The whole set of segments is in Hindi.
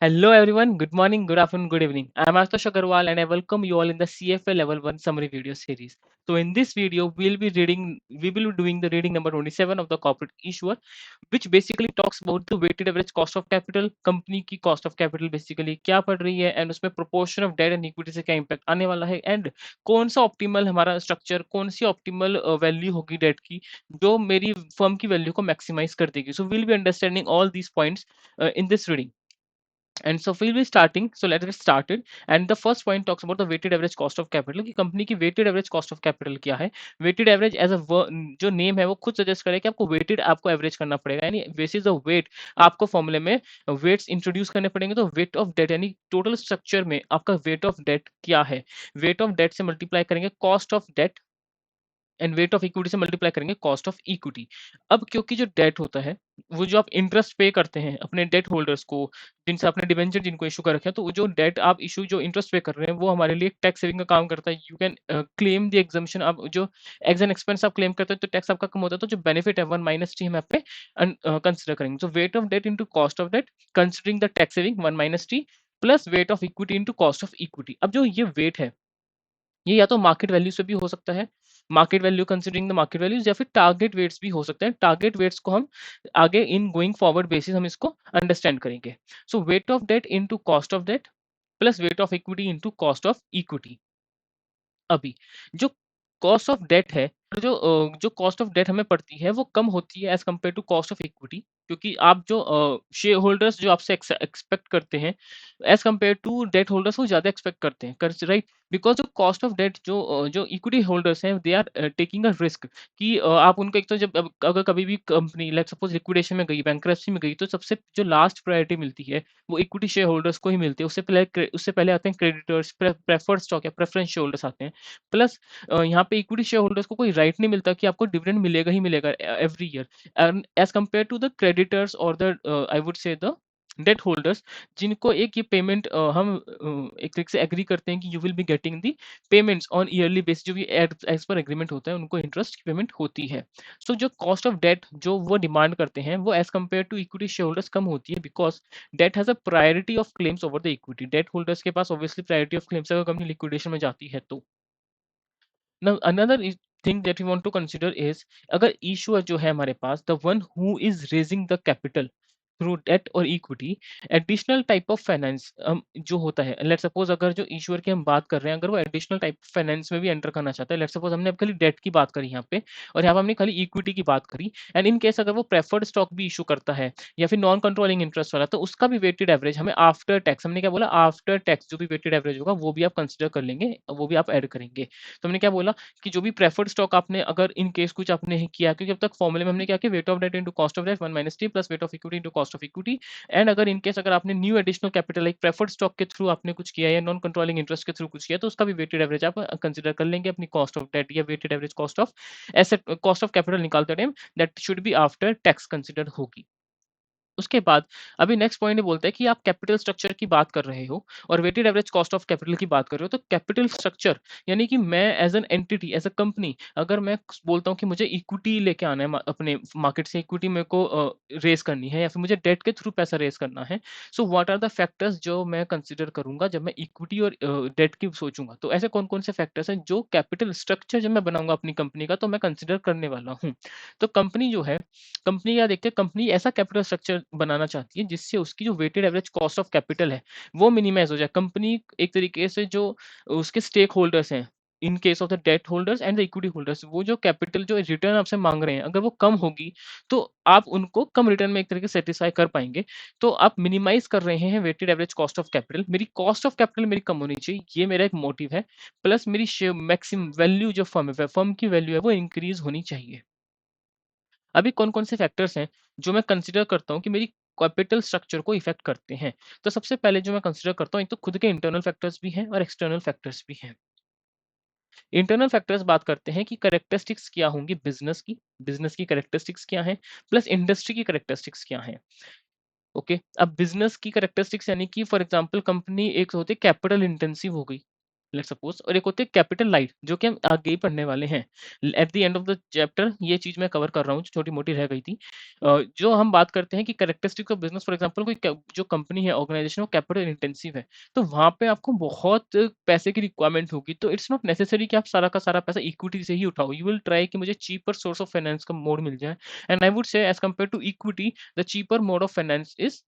Hello everyone, good morning, good afternoon, good evening. I am Ashutosh Agarwal and I welcome you all in the CFA Level 1 summary video series. So in this video, we will be doing the reading number 27 of the corporate issuer, which basically talks about the weighted average cost of capital, company की cost of capital basically क्या पड़ रही है and उसमें proportion of debt and equity से क्या impact आने वाला है and कौन सा optimal हमारा structure, कौन सी optimal value होगी debt की जो मेरी firm की value को maximize कर देगी. So we'll be understanding all these points in this reading. And so we'll be starting. So let's get started. And the first point talks about the weighted average cost of capital. कि कंपनी की weighted average cost of capital क्या है? Weighted average as a जो नेम है वो खुद सजेस्ट करे कि आपको weighted आपको एवरेज करना पड़ेगा यानी बेसिस द वेट आपको फॉर्मूले में वेट्स इंट्रोड्यूस करने पड़ेंगे. तो वेट ऑफ डेट यानी टोटल स्ट्रक्चर में आपका वेट ऑफ डेट क्या है? वेट ऑफ डेट से मल्टीप्लाई करेंगे cost of debt and weight of equity से मल्टीप्लाई करेंगे कॉस्ट ऑफ इक्विटी. अब क्योंकि जो डेट होता है वो जो आप इंटरेस्ट पे करते हैं अपने डेट होल्डर्स को जिनसे आपने डिवेंचर जिनको इशू कर रखे हैं तो वो जो डेट आप इशू जो इंटरेस्ट पे कर रहे हैं वो हमारे लिए टैक्स सेविंग का काम करता है. You can claim the exemption. आप जो एग्ज एन एक्सपेंस आप क्लेम करते हैं तो टैक्स आपका कम होता है. तो जो बेनिफिट है 1 - T हम यहाँ पे कंसिडर करेंगे. तो weight of debt into cost of debt considering the tax saving 1 - T plus weight of equity into cost of equity. अब जो ये वेट है ये या तो मार्केट वैल्यू से भी हो सकता है, market value considering the market values, या फिर टारगेट वेट्स भी हो सकते हैं. टारगेट वेट्स को हम आगे इन गोइंग फॉरवर्ड बेसिस हम इसको अंडरस्टैंड करेंगे. So weight of debt into cost of debt plus weight of equity into cost of equity. अभी जो कॉस्ट ऑफ डेट है जो कॉस्ट ऑफ डेट हमें पड़ती है वो कम होती है as compare to cost of equity. क्योंकि आप जो शेयर होल्डर्स जो आपसे एक्सपेक्ट करते हैं as compare to debt holders वो ज्यादा एक्सपेक्ट करते हैं, राइट. बिकॉज जो कॉस्ट ऑफ डेट जो इक्विटी होल्डर्स हैं they are taking a risk कि आप उनको एक तो जब अगर कभी भी कंपनी लाइक सपोज लिक्विडेशन में गई, बैंकरप्सी में गई, तो सबसे जो लास्ट प्रायोरिटी मिलती है वो इक्विटी शेयर होल्डर्स को ही मिलती है. उससे पहले आते हैं क्रेडिटर्स, प्रेफर्ड स्टॉक या प्रेफरेंस शेयर होल्डर्स आते हैं. प्लस यहाँ पे इक्विटी शेयर होल्डर्स को कोई राइट नहीं मिलता कि आपको डिविडेंड मिलेगा ही मिलेगा every year as compare to the creditors और the I would say the debt holders जिनको एक ये पेमेंट हम एक तरीके से एग्री करते हैं कि you will be getting the payments on yearly basis. जो भी एज पर एग्रीमेंट होता है उनको इंटरेस्ट की पेमेंट होती है. सो जो कॉस्ट ऑफ डेट जो वो डिमांड करते हैं वो as compare to equity share holders कम होती है because debt has a priority of claims over the equity. Debt holders के पास ऑब्वियसली प्रायोरिटी ऑफ क्लेम्स अगर कंपनी लिक्विडेशन में जाती है तो. Now another thing that we want to consider is अगर issuer जो है हमारे पास the one who is raising the capital through debt और equity additional type of finance जो होता है. लेट सपोज अगर जो इश्यूर की हम बात कर रहे हैं अगर वो एडिशनल टाइप फाइनेंस में भी एंटर करना चाहता है. लेट सपोज हमने अब खाली डेट की बात करी यहाँ पे और यहाँ पे हमने खाली इक्विटी की बात करी एंड इन केस अगर वो प्रेफर्ड स्टॉक भी इशू करता है या फिर नॉन कंट्रोलिंग इंटरेस्ट वाला तो उसका भी वेटेड एवरेज हमें आफ्टर टैक्स, हमने क्या बोला आफ्टर टैक्स जो भी वेटेड एवरेज होगा वो भी आप कंसिडर कर लेंगे, वो भी आप ऐड करेंगे. तो हमने क्या बोला कि जो भी प्रेफर्ड स्टॉक आपने अगर इन केस कुछ आपने किया क्योंकि अब तक फॉर्मूले में हमने क्या किया weight of debt into cost of debt 1 - T plus weight of equity into cost of equity. And अगर इन केस अगर आपने new additional capital like preferred stock के थ्रू आपने कुछ किया या नॉन कंट्रोलिंग इंटरेस्ट के थ्रू कुछ किया तो उसका भी वेटेड एवरेज आप कंसिडर कर लेंगे अपनी कॉस्ट ऑफ डेट या weighted average cost of asset cost of capital निकालते time that should be after tax consider होगी. उसके बाद अभी नेक्स्ट पॉइंट ये बोलता है कि आप कैपिटल स्ट्रक्चर की बात कर रहे हो और weighted average cost of capital की बात कर रहे हो. तो कैपिटल स्ट्रक्चर यानी कि मैं as an entity as a company अगर मैं बोलता हूँ कि मुझे इक्विटी लेके आना है अपने मार्केट से इक्विटी मेरे को रेस करनी है या फिर मुझे डेट के थ्रू पैसा रेस करना है. So what are the factors जो मैं कंसिडर करूंगा जब मैं इक्विटी और डेट की सोचूंगा. तो ऐसे कौन कौन से फैक्टर्स हैं जो कैपिटल स्ट्रक्चर जब मैं बनाऊंगा अपनी कंपनी का तो मैं कंसिडर करने वाला हूँ. तो कंपनी जो है कंपनी क्या देखते हैं, कंपनी ऐसा कैपिटल स्ट्रक्चर बनाना चाहती है जिससे उसकी जो weighted average cost of capital है वो मिनिमाइज हो जाए. कंपनी एक तरीके से जो उसके स्टेक होल्डर्स हैं in case of the debt holders and the equity holders वो जो कैपिटल जो रिटर्न आपसे मांग रहे हैं अगर वो कम होगी तो आप उनको कम रिटर्न में एक तरीके से सेटिस्फाई कर पाएंगे. तो आप मिनिमाइज कर रहे हैं weighted average cost of capital. मेरी कॉस्ट ऑफ कैपिटल मेरी कम होनी चाहिए ये मेरा एक मोटिव है. प्लस मेरी मैक्सिमम वैल्यू जो फर्म है फर्म की वैल्यू है वो इंक्रीज होनी चाहिए. अभी कौन-कौन से फैक्टर्स हैं जो मैं कंसीडर करता हूँ कि मेरी कैपिटल स्ट्रक्चर को इफेक्ट करते हैं. तो सबसे पहले जो मैं कंसीडर करता हूँ एक तो खुद के इंटरनल फैक्टर्स भी हैं और एक्सटर्नल फैक्टर्स भी हैं. इंटरनल फैक्टर्स बात करते हैं कि कैरेक्टरिस्टिक्स क्या होंगी बिजनेस की कैरेक्टरिस्टिक्स क्या है प्लस इंडस्ट्री की कैरेक्टरिस्टिक्स क्या है. ओके अब बिजनेस की कैरेक्टरिस्टिक्स यानी कि फॉर एग्जांपल कंपनी एक होती है कैपिटल इंटेंसिव हो गई लेट्स सपोज, और एक होते हैं कैपिटल लाइट, जो कि हम आगे ही पढ़ने वाले हैं। At the end of the chapter ये चीज मैं कवर कर रहा हूँ, छोटी मोटी रह गई थी। जो हम बात करते हैं कि characteristics of business, for example कोई जो कंपनी है, ऑर्गेनाइजेशन, वो कैपिटल इंटेंसिव है, तो वहां पे आपको बहुत पैसे की रिक्वायरमेंट होगी। तो इट्स नॉट नेसेसरी कि आप सारा का सारा पैसा इक्विटी से ही उठाओ। यू विल ट्राई कि मुझे चीपर सोर्स ऑफ फाइनेंस का मोड मिल जाए। And I would say as compare to equity, the cheaper mode of finance is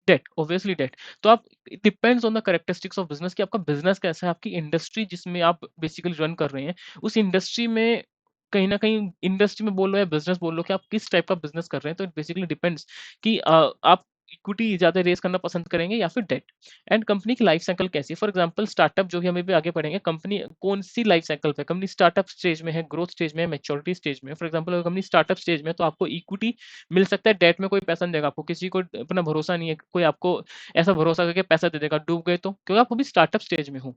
debt, obviously debt. तो आप, it depends on the characteristics of business कि आपका बिजनेस कैसा है, आपकी इंडस्ट्री जिसमें आप बेसिकली रन कर रहे हैं, उस इंडस्ट्री में कहीं ना कहीं, इंडस्ट्री में बोल लो या बिजनेस बोल लो, कि आप किस टाइप का बिजनेस कर रहे हैं। तो इट बेसिकली डिपेंड्स कि आप इक्विटी ज्यादा रेस करना पसंद करेंगे या फिर डेट। एंड कंपनी की लाइफ साइकिल कैसी है, फॉर एग्जांपल स्टार्टअप, जो भी हमें भी आगे पढ़ेंगे, कंपनी कौन सी लाइफ साइकिल पे, कंपनी स्टार्टअप स्टेज में है, ग्रोथ स्टेज में है, मैच्योरिटी स्टेज में है। फॉर एग्जांपल अगर कंपनी स्टार्टअप स्टेज में है, तो आपको इक्विटी मिल सकता है, डेट में कोई पैसा नहीं देगा आपको, किसी को अपना भरोसा नहीं है, कोई आपको ऐसा भरोसा करके पैसा दे देगा, डूब गए तो, क्योंकि आप अभी स्टार्टअप स्टेज में हो।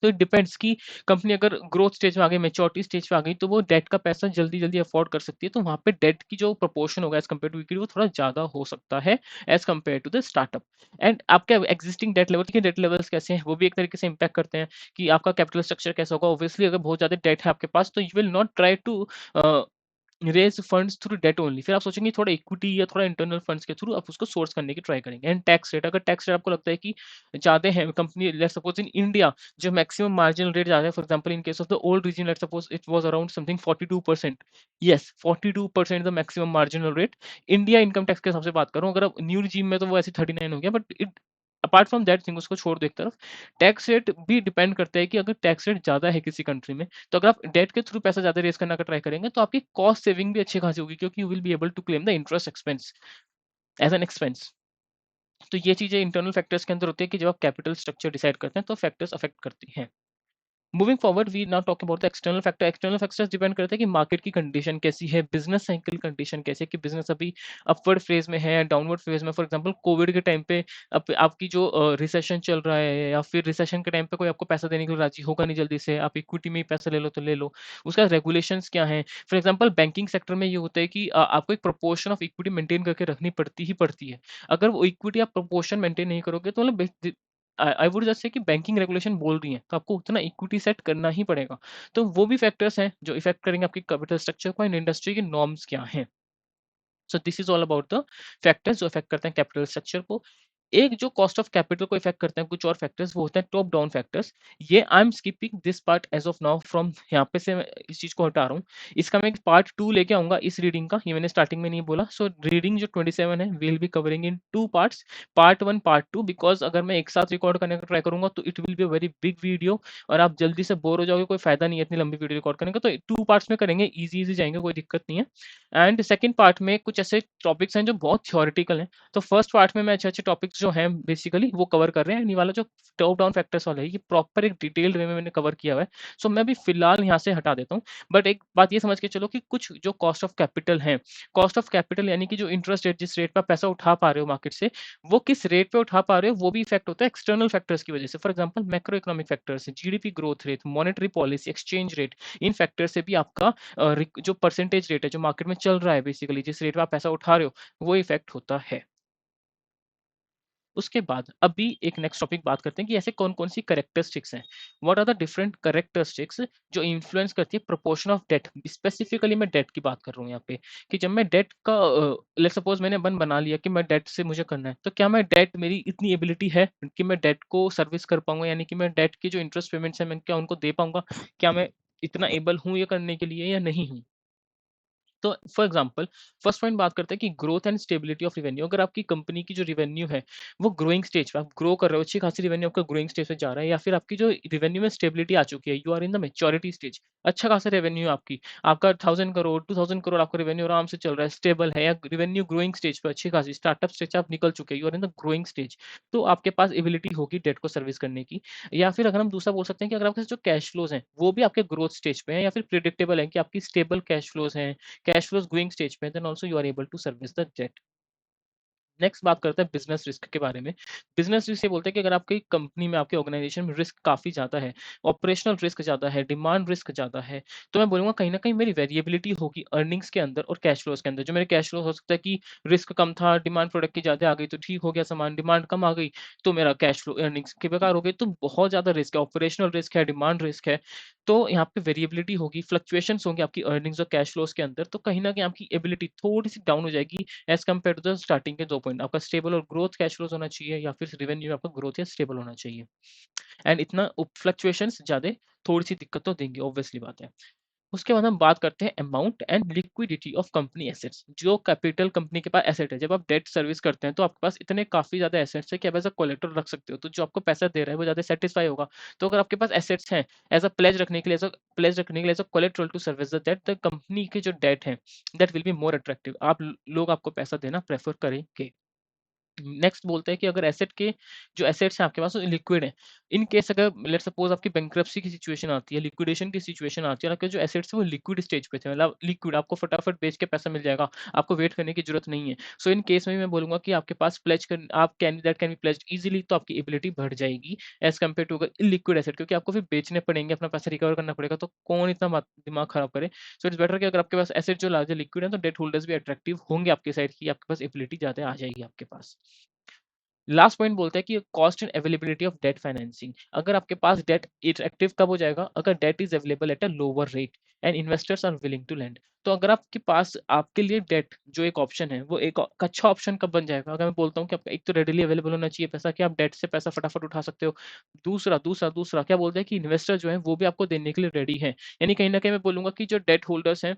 तो इट डिपेंड्स कि कंपनी अगर ग्रोथ स्टेज में आ गई, मैच्योरिटी स्टेज पे आ गई, तो वो डेट का पैसा जल्दी जल्दी अफोर्ड कर सकती है। तो वहां पे डेट की जो प्रोपोर्शन होगा एज कम्पेयर टू इक्विटी, वो थोड़ा ज्यादा हो सकता है as compare to the startup. And आपके एग्जिस्टिंग डेट लेवल के डेट लेवल्स कैसे हैं, वो भी एक तरीके से इम्पैक्ट करते हैं कि आपका कैपिटल स्ट्रक्चर कैसा होगा। ऑब्वियसली अगर बहुत ज्यादा डेट है आपके पास, तो you will not try to raise funds through debt only. फिर आप सोचेंगे थोड़ा इक्विटी या थोड़ा इंटरनल फंड्स के थ्रू आप उसको सोर्स करने की ट्राई करेंगे। एंड टैक्स रेट, अगर टैक्स रेट आपको लगता है कि ज्यादा है, company let's suppose in India जो मैक्सिमम मार्जिनल रेट ज्यादा है, for example in case of the old regime, let's suppose it was around something 42%। Yes, 42% the maximum marginal rate India income tax के हिसाब से बात करूं। अगर आप न्यू रिजीम में, तो वो ऐसे 39 हो गया, but it apart from that thing, उसको छोड़ दो एक तरफ। टैक्स रेट भी डिपेंड करता है कि अगर टैक्स रेट ज्यादा है किसी कंट्री में, तो अगर आप डेट के थ्रू पैसा ज्यादा रेज करने का ट्राई करेंगे, तो आपकी कॉस्ट सेविंग भी अच्छी खासी होगी, क्योंकि you will be able to claim the interest expense as an expense. तो ये चीजें इंटरनल फैक्टर्स के अंदर होती है कि जब आप कैपिटल स्ट्रक्चर डिसाइड करते हैं, तो फैक्टर्स अफेक्ट करती हैं। Moving forward, we now talk about the external factor. External factors depend करते हैं कि मार्केट की कंडीशन कैसी है, बिजनेस साइकिल कंडीशन कैसी है, कि बिजनेस अभी अपवर्ड फेज में है या डाउनवर्ड फेज में। फॉर एग्जांपल कोविड के टाइम पे आपकी जो रिसेशन चल रहा है, या फिर रिसेशन के टाइम पे कोई आपको पैसा देने के लिए राजी होगा नहीं जल्दी से, आप इक्विटी में ही पैसा ले लो तो ले लो। उसका रेगुलेशंस क्या है, फॉर एग्जांपल बैंकिंग सेक्टर में ये होता है कि आपको एक प्रोपोर्शन ऑफ इक्विटी मेंटेन करके रखनी पड़ती ही पड़ती है। अगर वो इक्विटी आप प्रोपोर्शन मेंटेन नहीं करोगे, तो मतलब आई वुड जस्ट से कि बैंकिंग रेगुलेशन बोल रही है, तो आपको उतना इक्विटी सेट करना ही पड़ेगा। तो वो भी फैक्टर्स हैं जो इफेक्ट करेंगे आपकी कैपिटल स्ट्रक्चर को। एंड इंडस्ट्री के नॉर्म्स क्या हैं। So this is all about the factors जो इफेक्ट करते हैं कैपिटल स्ट्रक्चर को। एक जो कॉस्ट ऑफ कैपिटल को इफेक्ट करते हैं कुछ और फैक्टर्स, वो होते हैं टॉप डाउन फैक्टर्स। ये I am skipping this part as of now from, यहाँ पे से मैं इस चीज को हटा रहा हूँ। इसका मैं पार्ट 2 लेके आऊंगा इस रीडिंग का, ये मैंने स्टार्टिंग में नहीं बोला। सो रीडिंग जो 27 है, will be covering in 2 parts, part 1 part 2, because अगर मैं एक साथ रिकॉर्ड करने का ट्राई करूंगा, तो it will be a very big video, और आप जल्दी से बोर हो जाओगे, कोई फायदा नहीं है इतनी लंबी वीडियो रिकॉर्ड करने का। तो 2 पार्ट्स में करेंगे, इजी इजी जाएंगे, कोई दिक्कत नहीं है। एंड सेकंड पार्ट में कुछ ऐसे टॉपिक्स हैं जो बहुत थ्योरेटिकल हैं। तो फर्स्ट पार्ट में मैं अच्छे अच्छे टॉपिक्स जो हैं बेसिकली वो कवर कर रहे हैं। ये वाला जो टॉप डाउन फैक्टर्स वाला है, ये प्रॉपर एक डिटेल्ड वे में मैंने कवर किया हुआ है। सो मैं भी फिलहाल यहाँ से हटा देता हूँ। बट एक बात ये समझ के चलो कि कुछ जो कॉस्ट ऑफ कैपिटल है, कॉस्ट ऑफ कैपिटल यानी कि जो इंटरेस्ट रेट, जिस रेट पर पैसा उठा पा रहे हो मार्केट से, वो किस रेट पे उठा पा रहे हो, वो भी इफेक्ट होता है एक्सटर्नल फैक्टर्स की वजह से। For example macro economic factors, GDP growth rate, monetary policy, exchange rate, in factor से भी आपका जो परसेंटेज रेट है जो मार्केट में चल रहा है, बेसिकली जिस रेट पे आप पैसा उठा रहे हो, वो इफेक्ट होता है। उसके बाद अभी एक नेक्स्ट टॉपिक बात करते हैं कि ऐसे कौन कौन सी करेक्टरिस्टिक्स हैं, what are the different characteristics जो इन्फ्लुएंस करती है प्रोपोर्शन ऑफ डेट। स्पेसिफिकली मैं डेट की बात कर रहा हूँ यहाँ पे, कि जब मैं डेट का लेट्स सपोज मैंने मन बना लिया कि मैं डेट से मुझे करना है, तो क्या मैं डेट, मेरी इतनी एबिलिटी है कि मैं डेट को सर्विस कर पाऊंगा, यानी कि मैं डेट के जो इंटरेस्ट पेमेंट्स है मैं क्या उनको दे पाऊंगा, क्या मैं इतना एबल हूँ ये करने के लिए या नहीं हूँ। तो फॉर एग्जांपल फर्स्ट पॉइंट बात करते हैं कि growth and stability of revenue. अगर आपकी कंपनी की जो रेवेन्यू है वो ग्रोइंग स्टेज पे, आप ग्रो कर रहे हो, अच्छी खासी रेवेन्यू आपका ग्रोइंग स्टेज पे जा रहा है, या फिर आपकी जो रेवेन्यू में स्टेबिलिटी आ चुकी है, you are in the maturity stage, अच्छा खासा रेवेन्यू आपकी, आपका 1000 करोड़ 2000 करोड़ आपका रेवेन्यू आराम से चल रहा है, स्टेबल है, या रेवेन्यू ग्रोइंग स्टेज पे अच्छी खासी स्टार्टअप स्टेज आप निकल चुके हैं, you are in the growing stage, तो आपके पास एबिलिटी होगी डेट को सर्विस करने की। या फिर अगर हम दूसरा बोल सकते हैं कि अगर आपके जो कैश फ्लोज हैं वो भी आपके ग्रोथ स्टेज पे हैं, या फिर प्रिडिक्टेबल है कि आपकी स्टेबल कैश फ्लोज हैं, cash flows growing stage पे, then also you are able to service the debt. Next बात करते हैं बिज़नेस रिस्क के बारे में। बिज़नेस रिस्क ये बोलते हैं कि अगर आपकी कंपनी में, आपके ऑर्गनाइज़ेशन में रिस्क काफ़ी ज़्यादा है, ऑपरेशनल रिस्क ज़्यादा है, डिमांड रिस्क ज़्यादा है, तो मैं बोलूँगा कहीं न कहीं मेरी वेरिएबिलिटी होगी अर्निंग्स के अंदर और कैश फ्लोज़ के अंदर। जो मेरे कैश फ्लो हो सकता है कि रिस्क कम था, डिमांड प्रोडक्ट की ज़्यादा आ गई तो ठीक हो गया सामान, डिमांड कम आ गई तो मेरा कैश फ्लो अर्निंग्स के बेकार हो गई। तो बहुत ज़्यादा रिस्क है, ऑपरेशनल रिस्क है, डिमांड रिस्क है। तो यहाँ पे वेरिएबिलिटी होगी, फ्लक्चुएशंस होंगे आपकी अर्निंग्स और कैश फ्लोज़ के अंदर, तो कहीं न कहीं आपकी एबिलिटी थोड़ी-सी डाउन हो जाएगी as compare to the starting के 2 पॉइंट। आपका स्टेबल और ग्रोथ कैश फ्लोज़ होना चाहिए या फिर रेवेन्यू आपका ग्रोथ या स्टेबल होना चाहिए। एंड इतना फ्लक्चुएशंस ज़्यादा थोड़ी-सी दिक्कत तो देंगे, ऑब्वियसली बात है। उसके बाद हम बात करते हैं amount and liquidity of company assets. जो कैपिटल कंपनी के पास एसेट है, जब आप डेट सर्विस करते हैं तो आपके पास इतने काफ़ी ज़्यादा एसेट्स हैं कि आप एज़ अ कोलेटरल रख सकते हो। तो जो आपको पैसा दे रहा है वो ज़्यादा सैटिस्फाई होगा। तो अगर आपके पास एसेट्स हैं एज़ अ प्लेज रखने के लिए, as a collateral to service the debt, the company की जो डेट है that will be more attractive. लोग आपको पैसा देना प्रेफर करेंगे। नेक्स्ट बोलते हैं कि अगर एसेट के जो एसेट्स हैं आपके पास वो लिक्विड है, इन केस अगर लेट्स सपोज आपकी बैंक्रप्सी की सिचुएशन आती है, लिक्विडेशन की सिचुएशन आती है और आपके जो एसेट्स है वो लिक्विड स्टेज पे थे, मतलब लिक्विड, आपको फटाफट बेच के पैसा मिल जाएगा, आपको वेट करने की जरूरत नहीं है। सो इन केस में मैं बोलूंगा कि आपके पास प्लेज कर, आप can that can be pledged easily, तो आपकी एबिलिटी बढ़ जाएगी एज कम्पेयर टू अगर इलिक्विड एसेट, क्योंकि आपको फिर बेचने पड़ेंगे, अपना पैसा रिकवर करना पड़ेगा, तो कौन इतना दिमाग खराब करे। सो इट्स बेटर कि अगर आपके पास एसेट जो लार्ज लिक्विड है तो डेट होल्डर्स भी अट्रैक्टिव होंगे आपके साइड की, आपके पास एबिलिटी ज्यादा आ जाएगी आपके पास। लास्ट पॉइंट बोलता है कि cost and availability of debt financing. अगर आपके पास डेट इफेक्टिव कब हो जाएगा, अगर debt is available at a lower rate and investors are willing to lend. तो अगर आपके पास आपके लिए डेट जो एक ऑप्शन है वो एक अच्छा ऑप्शन कब बन जाएगा, अगर मैं बोलता हूँ कि आपका एक तो रेडिली अवेलेबल होना चाहिए पैसा कि आप डेट से पैसा फटाफट उठा सकते हो। दूसरा दूसरा दूसरा क्या बोलते हैं कि इन्वेस्टर जो है वो भी आपको देने के लिए रेडी है। यानी कहीं ना कहीं मैं बोलूंगा कि जो डेट होल्डर्स हैं,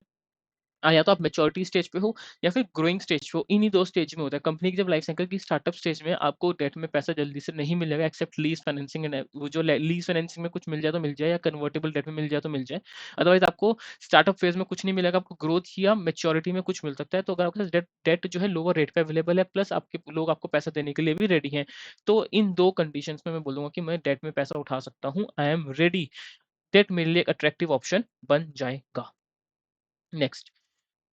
या तो आप मैच्योरिटी स्टेज पे हो या फिर ग्रोइंग स्टेज पे हो, इन्हीं 2 स्टेज में होता है। कंपनी की जब लाइफ साइकिल की स्टार्टअप स्टेज में आपको डेट में पैसा जल्दी से नहीं मिलेगा एक्सेप्ट लीज़ फाइनेंसिंग एंड वो जो लीज़ फाइनेंसिंग में कुछ मिल जाए तो मिल जाए, या कन्वर्टिबल डेट में मिल जाए तो मिल जाए। अदरवाइज़ आपको स्टार्टअप फेज़ में कुछ नहीं मिलेगा, आपको ग्रोथ या मैच्योरिटी में कुछ मिल सकता है। तो अगर आपके पास डेट डेट जो है लोअर रेट पे अवेलेबल है, प्लस आपके लोग आपको पैसा देने के लिए भी रेडी हैं, तो इन 2 कंडीशंस में मैं बोलूँगा कि मैं डेट में पैसा उठा सकता हूँ। I am ready. डेट मेरे लिए एक अट्रैक्टिव ऑप्शन बन जाएगा। नेक्स्ट,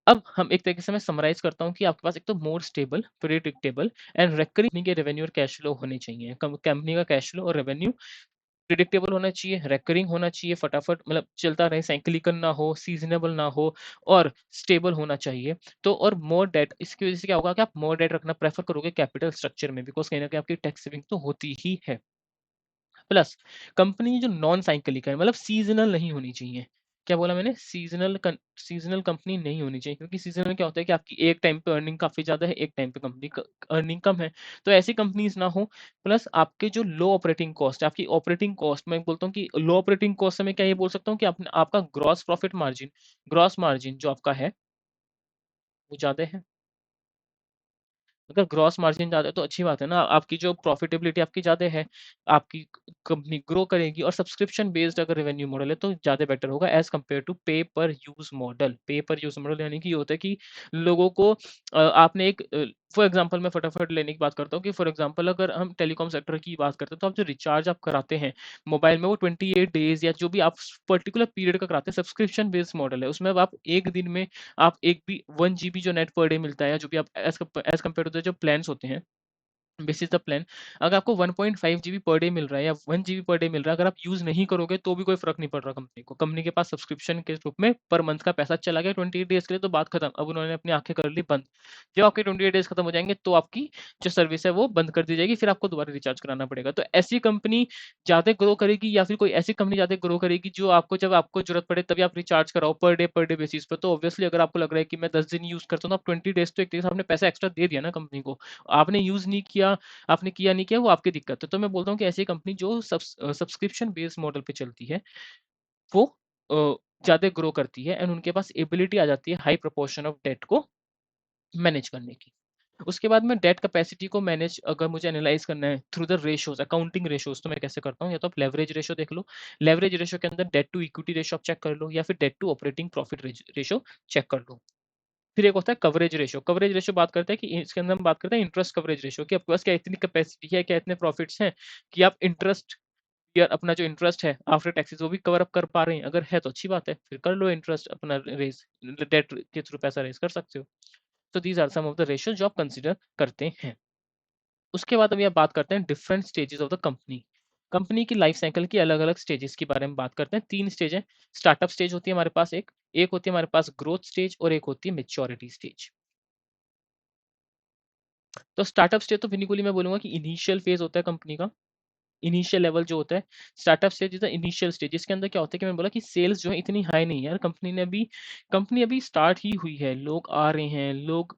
अब हम एक तरीके से मैं समराइज़ करता हूँ कि आपके पास एक तो more stable, predictable and recurring के रेवेन्यू और कैश फ्लो होने चाहिए। कंपनी का कैश फ्लो और रेवेन्यू प्रेडिक्टेबल होना चाहिए, रिकरिंग होना चाहिए, फटाफट मतलब चलता रहे, साइक्लिकल ना हो, सीज़नेबल ना हो और स्टेबल होना चाहिए। तो और मोर डेट, इसकी वज़ह से क्या होगा कि आप मोर डेट रखना प्रेफ़र करोगे कैपिटल स्ट्रक्चर में, बिकॉज़ कहीं न कहीं आपकी टैक्स सेविंग तो होती ही है। प्लस कंपनी जो नॉन साइक्लिकल है, मतलब सीज़नल नहीं होनी चाहिए। क्या बोला मैंने? सीज़नल कंपनी नहीं होनी चाहिए, क्योंकि सीज़नल में क्या होता है कि आपकी एक टाइम पे अर्निंग काफ़ी ज़्यादा है, एक टाइम पे कंपनी क अर्निंग कम है। तो ऐसी कंपनीज़ ना हो। प्लस आपके जो लो ऑपरेटिंग कॉस्ट है, आपकी ऑपरेटिंग कॉस्ट, मैं बोलता हूँ कि लो ऑपरेटिंग कॉस्ट से मैं क्या ये बोल सकता हूँ कि आपका ग्रॉस मार्जिन जो आपका है, वो ज़्यादा है। अगर ग्रॉस मार्जिन ज़्यादा है तो अच्छी बात है ना, आपकी जो प्रॉफिटेबिलिटी आपकी ज़्यादा है, आपकी कंपनी ग्रो करेगी और सब्सक्रिप्शन बेस्ड अगर रेवेन्यू मॉडल है तो ज़्यादा बेटर होगा एज़ कम्पेयर टू पे पर यूज़ मॉडल। पे पर यूज़ मॉडल यानी कि ये होता है कि लोगों को आपने एक फॉर एग्ज़ाम्पल मैं फटाफट लेने की बात करता हूँ कि फॉर एग्ज़ाम्पल अगर हम टेलीकॉम सेक्टर की बात करते हैं, तो आप जो रिचार्ज आप कराते हैं मोबाइल में, वो 28 डेज़ या जो भी आप पर्टिकुलर पीरियड का कराते हैं, सब्सक्रिप्शन बेस्ड मॉडल है। उसमें अब आप 1 दिन में आप 1 बी 1 जीबी जो नेट पर डे मिलता है, या जो भी आप एज़ कम्पेयर टू द जो प्लान्स होते हैं, दिस इज़ द प्लान। अगर आपको 1.5 जीबी पर डे मिल रहा है या 1 जीबी पर डे मिल रहा है, अगर आप यूज़ नहीं करोगे तो भी कोई फ़र्क नहीं पड़ रहा कंपनी को। कंपनी के पास सब्सक्रिप्शन के रूप में पर मंथ का पैसा चला गया 28 डेज़ के लिए, तो बात खत्म। अब उन्होंने अपनी आँखें कर ली बंद। जब आपके 28 डेज़ खत्म हो जाएँगे तो आपकी जो सर्विस है वो बंद कर दी जाएगी, फिर आपको दोबारा रिचार्ज कराना पड़ेगा। तो ऐसी कंपनी ज़्यादा ग्रो करेगी, या फिर कोई ऐसी कंपनी ज़्यादा ग्रो करेगी जो आपको जब आपको ज़रूरत पड़े तभी आप रिचार्ज कराओ पर डे बेसिस पे। तो ऑब्वियसली अगर आपको लग रहा है कि मैं 10 दिन यूज़ करता हूँ, तो आप 20 डेज़ तो एक तरीके से आपने पैसा एक्स्ट्रा दे दिया ना कंपनी को। आपने यूज़ नहीं किया, आपने किया नहीं किया, वो आपकी दिक्कत है। तो मैं बोलता हूँ कि ऐसी कंपनी जो सब्सक्रिप्शन बेस्ड मॉडल पे चलती है, वो ज़्यादा ग्रो करती है एंड उनके पास एबिलिटी आ जाती है हाई प्रोपोर्शन ऑफ डेट को मैनेज करने की। उसके बाद में डेट कैपेसिटी को मैनेज अगर मुझे एनालाइज़ करना है through the ratios, accounting ratios, तो मैं कैसे करता हूँ? या तो आप लेवरेज रेशियो देख लो। लेवरेज रेशियो के अंदर डेट टू इक्विटी रेशियो आप चेक कर लो, या फिर debt to operating profit ratio check कर लो। फिर एक होता है कवरेज रेशियो। कवरेज रेशियो बात करते हैं कि इसके अंदर हम बात करते हैं इंटरेस्ट कवरेज रेशियो, कि आपके पास क्या इतनी कैपेसिटी है, क्या इतने प्रॉफिट्स हैं कि आप इंटरेस्ट या अपना जो इंटरेस्ट है आफ्टर टैक्सेस वो भी कवर अप कर पा रहे हैं। अगर है तो अच्छी बात है, फिर कर लो इंटरेस्ट अपना रेज़, डेट के थ्रू पैसा रेज़ कर सकते हो। तो these are some of the ratios जो आप कंसिडर करते हैं। उसके बाद अभी आप बात करते हैं different stages of the company. Company की लाइफ साइकिल की अलग अलग स्टेजेस के बारे में बात करते हैं। तीन स्टेज है। स्टार्टअप स्टेज होती है हमारे पास, एक एक होती है हमारे पास ग्रोथ स्टेज, और एक होती है मेच्योरिटी स्टेज। तो स्टार्टअप स्टेज तो बिल्कुल ही मैं बोलूंगा कि इनिशियल फेज होता है कंपनी का। इनिशियल लेवल जो होता है, startup stage is the initial stage, जिसके अंदर क्या होता है कि मैंने बोला कि सेल्स जो है इतनी हाई नहीं है यार, कंपनी अभी स्टार्ट ही हुई है, लोग आ रहे हैं, लोग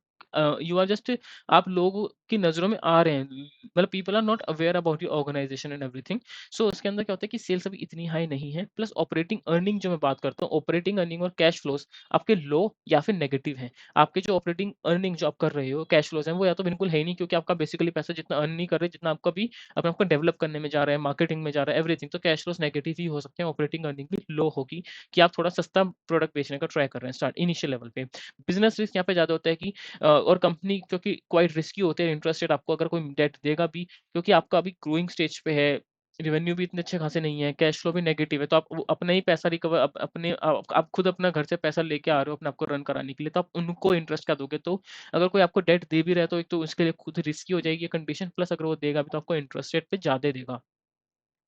यू आर जस्ट, आप लोगों की नजरों में आ रहे हैं, मतलब people are not aware about your organisation and everything. So उसके अंदर क्या होता है कि सेल्स अभी इतनी हाई नहीं है, प्लस ऑपरेटिंग अर्निंग जो मैं बात करता हूँ, ऑपरेटिंग अर्निंग और कैश फ्लोज आपके लो या फिर नेगेटिव हैं। आपके जो ऑपरेटिंग अर्निंग जो आप कर रहे हो, कैश फ्लोज हैं, वो या तो बिल्कुल है ही नहीं, क्योंकि आपका बेसिकली पैसा जितना अर्न नहीं कर रहे जितना आपका भी अपने आपको डेवलप करने में जा रहा है, मार्केटिंग में जा रहा है, एवरीथिंग, तो कैश फ्लोस नेगेटिव ही हो सकते हैं, ऑपरेटिंग अर्निंग भी लो होगी, कि आप थोड़ा सस्ता प्रोडक्ट बेचने का ट्राई कर रहे हैं स्टार्ट इनिशियल लेवल पे। बिजनेस रिस्क यहाँ पे ज्यादा होता है कि और कंपनी क्योंकि क्वाइट रिस्की होते हैं, इंटरेस्ट रेट आपको अगर कोई डेट देगा भी, क्योंकि आपका अभी ग्रोइंग स्टेज पे है, रेवेन्यू भी इतने अच्छे खासे नहीं है, कैश फ्लो भी नेगेटिव है, तो आप अपना ही पैसा रिकवर आप खुद अपना घर से पैसा लेके आ रहे हो अपने आपको रन कराने के लिए, तो आप उनको इंटरेस्ट क्या दोगे? तो अगर कोई आपको डेट दे भी रहा है तो एक तो उसके लिए खुद रिस्की हो जाएगी कंडीशन, प्लस अगर वो देगा भी तो आपको इंटरेस्ट रेट पे ज्यादा देगा।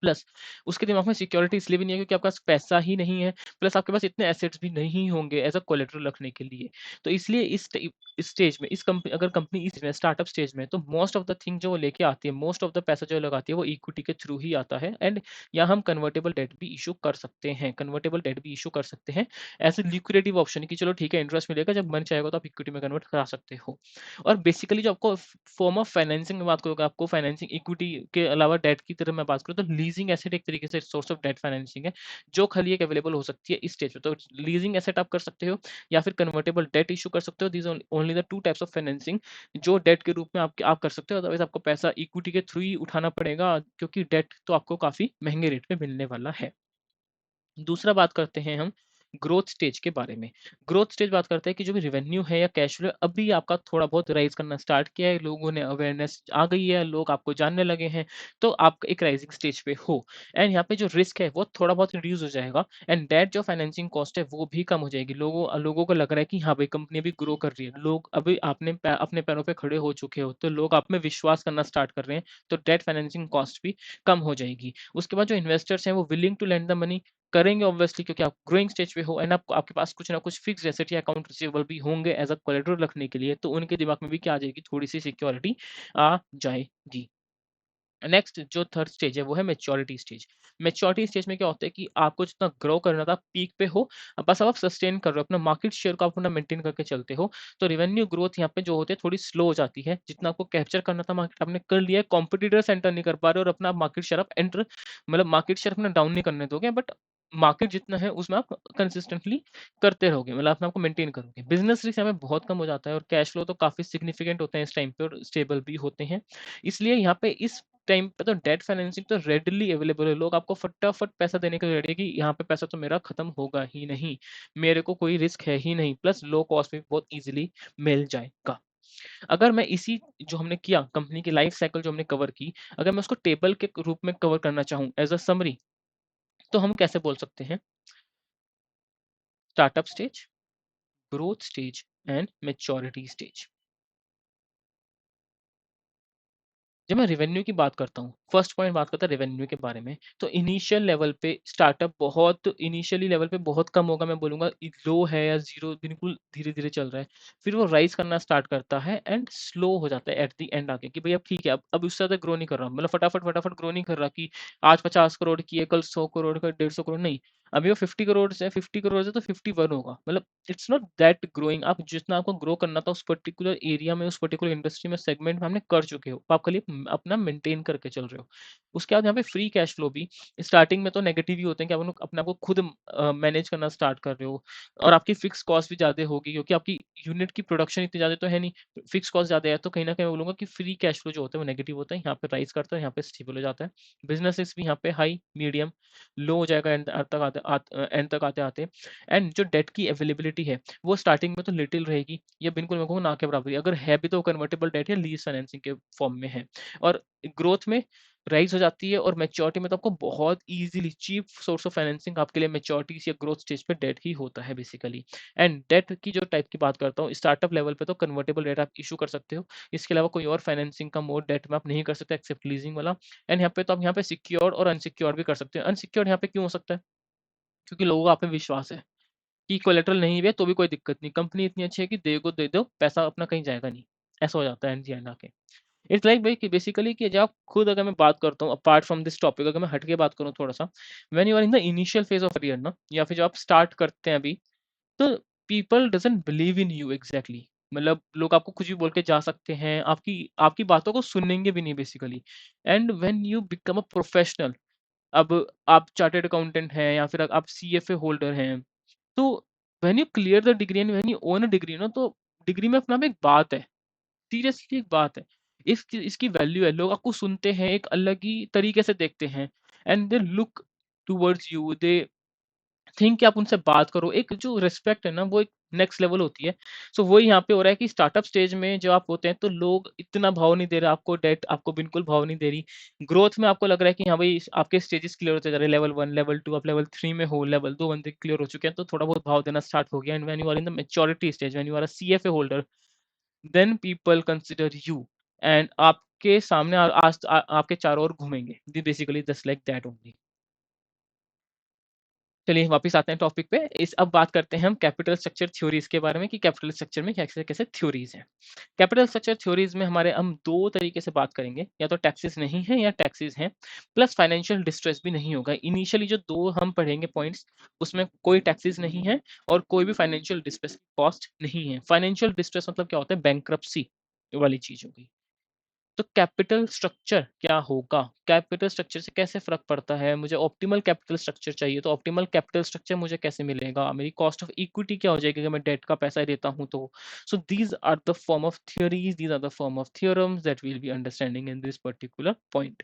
प्लस उसके दिमाग में सिक्योरिटी इसलिए भी नहीं है क्योंकि आपके पास पैसा ही नहीं है, प्लस आपके पास इतने एसेट्स भी नहीं होंगे एज अ कोलेटरल रखने के लिए। तो इसलिए इस स्टेज में, इस कंपनी अगर कंपनी इस स्टार्टअप स्टेज में, तो मोस्ट ऑफ द थिंग जो वो लेके आती है, मोस्ट ऑफ द पैसा जो लगाती है वो इक्विटी के थ्रू ही आता है। एंड यहाँ हम कन्वर्टेबल डेट भी इशू कर सकते हैं, कन्वर्टेबल डेट भी इशू कर सकते हैं एज ए लिक्विडेटिव ऑप्शन, कि चलो ठीक है इंटरेस्ट मिलेगा, जब मन चाहेगा तो आप इक्विटी में कन्वर्ट करा सकते हो। और बेसिकली जो आपको फॉर्म ऑफ फाइनेंसिंग में बात करूँगा, आपको फाइनेंसिंग इक्विटी के अलावा डेट की तरह मैं बात करूँ तो लीजिंग एसेट एक तरीके से सोर्स ऑफ डेट फाइनेंसिंग है, जो खाली एक अवेलेबल हो सकती है इस स्टेज पे। तो लीजिंग एसेट आप कर सकते हो या फिर कन्वर्टेबल डेट इशू कर सकते हो। These only the two types of financing जो डेट के रूप में आप कर सकते हो। अदरवाइज आपको पैसा इक्विटी के थ्रू ही उठाना पड़ेगा, क्योंकि डेट तो आपको काफी महंगे रेट में मिलने वाला है। दूसरा बात करते हैं हम ग्रोथ स्टेज के बारे में। ग्रोथ स्टेज बात करते हैं कि जो भी रेवेन्यू है या कैश फ्लो अभी आपका थोड़ा बहुत राइज करना स्टार्ट किया है, लोगों ने अवेयरनेस आ गई है, लोग आपको जानने लगे हैं, तो आप एक राइजिंग स्टेज पे हो। एंड यहाँ पे जो रिस्क है वो थोड़ा बहुत रिड्यूस हो जाएगा, एंड डेट जो फाइनेंसिंग कॉस्ट है वो भी कम हो जाएगी। लोगों को लग रहा है कि हाँ भाई कंपनी अभी ग्रो कर रही है, लोग अभी अपने पैरों पे खड़े हो चुके हो, तो लोग आप में विश्वास करना स्टार्ट कर रहे हैं, तो डेट फाइनेंसिंग कॉस्ट भी कम हो जाएगी। उसके बाद जो इन्वेस्टर्स हैं वो willing to lend the money करेंगे ऑब्वियसली, क्योंकि आप ग्रोइंग स्टेज पे हो, एंड आपके पास कुछ ना कुछ फिक्स एसेट या अकाउंट रिसीवेबल भी होंगे एज अ कोलेटरल रखने के लिए, तो उनके दिमाग में भी क्या आ जाएगी, थोड़ी सी सिक्योरिटी आ जाएगी। नेक्स्ट जो थर्ड स्टेज है वो है मेच्योरिटी स्टेज। मेच्योरिटी स्टेज में क्या होता है कि आपको जितना ग्रो करना था पीक पे हो, अब बस अब आप सस्टेन कर रहे हो अपना मार्केट शेयर को, आप अपना मेंटेन करके चलते हो, तो रेवेन्यू ग्रोथ यहाँ पे जो होती है थोड़ी स्लो हो जाती है। जितना आपको कैप्चर करना था मार्केट आपने कर लिया है, कॉम्पिटिटर्स एंटर नहीं कर पा रहे, और अपना मार्केट शेयर आप एंटर, मतलब मार्केट शेयर अपना डाउन नहीं करने दोगे, बट मार्केट जितना है उसमें आप कंसिस्टेंटली करते रहोगे, मतलब अपने आपको मेंटेन करोगे। बिजनेस रिस्क यहाँ पे बहुत कम हो जाता है, और कैश फ्लो तो काफी सिग्निफिकेंट होते हैं इस टाइम पे, और स्टेबल भी होते हैं। इसलिए यहाँ पे इस टाइम पे तो डेट फाइनेंसिंग तो रेडीली अवेलेबल है, लोग आपको फटाफट पैसा देने के लिए रेडी है कि यहाँ पे पैसा तो मेरा खत्म होगा ही नहीं, मेरे को कोई रिस्क है ही नहीं, प्लस लो कॉस्ट में बहुत इजीली मिल जाएगा। अगर मैं इसी जो हमने किया कंपनी की लाइफ साइकिल जो हमने कवर की, अगर मैं उसको टेबल के रूप में कवर करना चाहूँ एज अ समरी, तो हम कैसे बोल सकते हैं? Startup stage, growth stage and maturity stage. जब मैं रेवेन्यू की बात करता हूँ, फर्स्ट पॉइंट बात करता है रेवेन्यू के बारे में, तो इनिशियल लेवल पे स्टार्टअप बहुत इनिशियली लेवल पे बहुत कम होगा, मैं बोलूँगा लो है या ज़ीरो, बिल्कुल धीरे-धीरे चल रहा है। फिर वो राइज़ करना स्टार्ट करता है एंड स्लो हो जाता है एट द एंड आके, कि भई अब ठीक है, अब उससे ज़्यादा ग्रो नहीं कर रहा, मतलब फटाफट ग्रो नहीं कर रहा कि आज 50 करोड़ की है, कल 100 करोड़ का, 150 करोड़ नहीं। अभी वो 50 करोड़ है, 50 करोड़ है तो 51 होगा, मतलब इट्स नॉट दैट ग्रोइंग। आप जितना आपको ग्रो करना था उस पर्टिकुलर एरिया में, उस पर्टिकुलर इंडस्ट्री में, सेगमेंट में हमने कर चुके हो, आप खाली अपना मेंटेन करके चल रहे हो। उसके बाद यहाँ पे फ्री कैश फ्लो भी स्टार्टिंग में तो नेगेटिव ही होते हैं, कि आप अपने आप को खुद मैनेज करना स्टार्ट कर रहे हो, और आपकी फिक्स कॉस्ट भी ज्यादा होगी, क्योंकि आपकी यूनिट की प्रोडक्शन इतनी ज्यादा तो है नहीं, फिक्स कॉस्ट ज्यादा है, तो कहीं ना कहीं मैं बोलूंगा कि फ्री कैश फ्लो जो होता है वो नेगेटिव होता है, यहाँ पे राइज करता है, यहाँ पे स्टेबल हो जाता है। बिजनेसेस भी यहाँ पे हाई, मीडियम, लो हो जाएगा एंड तक एंड तक आते-आते। एंड जो डेट की अवेलेबिलिटी है, वो स्टार्टिंग में तो लिटिल रहेगी, ये बिल्कुल मैं कहूँ ना के बराबर ही। अगर है भी तो कन्वर्टिबल डेट या लीज़ फाइनेंसिंग के फॉर्म में है। और ग्रोथ में राइज़ हो जाती है, और मैच्योरिटी में तो आपको बहुत easily cheap source of financing आपके लिए मैच्योरिटीज़ या ग्रोथ स्टेज पे डेट ही होता है बेसिकली। एंड डेट की जो टाइप की बात करता हूँ, स्टार्टअप लेवल पे तो कन्वर्टिबल डेट आप इश्यू कर सकते हो। इसके अलावा कोई और फाइनेंसिंग का मोड डेट में आप नहीं कर सकते एक्सेप्ट लीजिंग वाला। एंड यहाँ पे तो आप यहाँ पे सिक्योर्ड और अनसिक्योर्ड भी कर सकते हो। अनसिक्योर्ड यहाँ पे क्यों हो सकता है? क्योंकि लोगों का आप पे विश्वास है कि कोलेटरल नहीं भी है तो भी कोई दिक्कत नहीं। कंपनी इतनी अच्छी है कि दे दो, पैसा अपना कहीं जाएगा नहीं। ऐसा हो जाता है एट द एंड आके। इट्स लाइक भाई कि बेसिकली कि जब आप खुद, अगर मैं बात करता हूँ अपार्ट फ्रॉम दिस टॉपिक, अगर मैं हट के बात करूँ थोड़ा-सा, when you are in the initial phase of career ना, या फिर जब आप स्टार्ट करते हैं अभी, तो people doesn't believe in you exactly. मतलब लोग आपको कुछ भी बोल के जा सकते हैं, आपकी आपकी बातों को सुनेंगे भी नहीं basically. And when you become a professional, अब आप चार्टर्ड अकाउंटेंट हैं या फिर आप सीएफए होल्डर हैं, तो when you clear the degree and when you own a degree ना, तो डिग्री में अपना में एक बात है, सीरियसली एक बात है। इसकी वैल्यू है, लोग आपको सुनते हैं, एक अलग ही तरीके से देखते हैं। And they look towards you, they think कि आप उनसे बात करो। एक जो रिस्पेक्ट है ना, वो एक नेक्स्ट लेवल होती है। सो वही यहाँ पे हो रहा है कि स्टार्टअप स्टेज में जब आप होते हैं तो लोग इतना भाव नहीं दे रहे आपको, डेट आपको बिल्कुल भाव नहीं दे रही। ग्रोथ में आपको लग रहा है कि हाँ भाई, आपके स्टेजेस क्लियर होते जा रहे हैं, लेवल 1, लेवल 2, आप लेवल 3 में हो, लेवल 2 बंदे क्लियर हो चुके हैं, तो थोड़ा बहुत भाव देना स्टार्ट हो गया। And when you are in the maturity stage, when you are a CFA holder, then people consider you. And आपके सामने आपके चारों ओर घूमेंगे। Basically just like that only. चलिए वापस आते हैं टॉपिक पे। इस अब बात करते हैं हम कैपिटल स्ट्रक्चर थ्योरीज के बारे में, कि कैपिटल स्ट्रक्चर में कैसे-कैसे थ्योरीज हैं। कैपिटल स्ट्रक्चर थ्योरीज में हमारे हम 2 तरीके से बात करेंगे, या तो टैक्सेस नहीं है या टैक्सेस हैं, प्लस फाइनेंशियल डिस्ट्रेस भी नहीं होगा। इनिशियली जो 2 हम पढ़ेंगे पॉइंट्स, उसमें कोई टैक्सेस नहीं है और कोई भी फाइनेंशियल डिस्ट्रेस कॉस्ट नहीं है। फाइनेंशियल डिस्ट्रेस मतलब क्या होता है? बैंक्रप्सी वाली चीज़ होगी। तो कैपिटल स्ट्रक्चर क्या होगा? कैपिटल स्ट्रक्चर से कैसे फ़र्क पड़ता है? मुझे ऑप्टिमल कैपिटल स्ट्रक्चर चाहिए, तो ऑप्टिमल कैपिटल स्ट्रक्चर मुझे कैसे मिलेगा? मेरी कॉस्ट ऑफ इक्विटी क्या हो जाएगी अगर मैं डेट का पैसा देता हूँ तो? So these are the form of theories, these are the form of theorems that we will be understanding in this particular point.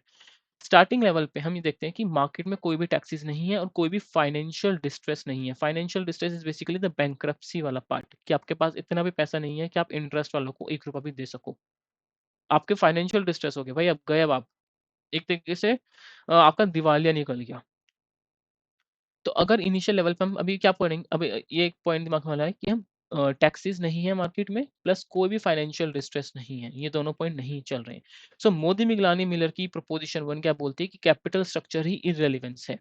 Starting level पे हम ये देखते हैं कि मार्केट में कोई भी टैक्सेस नहीं है और कोई भी फाइनेंशियल डिस्ट्रेस नहीं है। Financial distress is basically the bankruptcy वाला पार्ट, कि आपके पास इतना भी पैसा नहीं है कि आप इंटरेस्ट वालों को ₹1 भी दे सको। आपके फाइनेंशियल डिस्ट्रेस हो गए भाई, अब गए अब आप। एक तरीके से आपका दिवालिया निकल गया। तो अगर इनिशियल लेवल पे हम अभी क्या पढ़ेंगे, अभी ये एक पॉइंट दिमाग में आ रहा है कि हम टैक्सेस नहीं है मार्केट में, प्लस कोई भी फाइनेंशियल डिस्ट्रेस नहीं है। ये दोनों पॉइंट नहीं चल रहे हैं। सो मोदी मिगलानी मिलर की प्रोपोज़िशन 1 क्या बोलती है कि कैपिटल स्ट्रक्चर ही इर्रेलेवेंस है।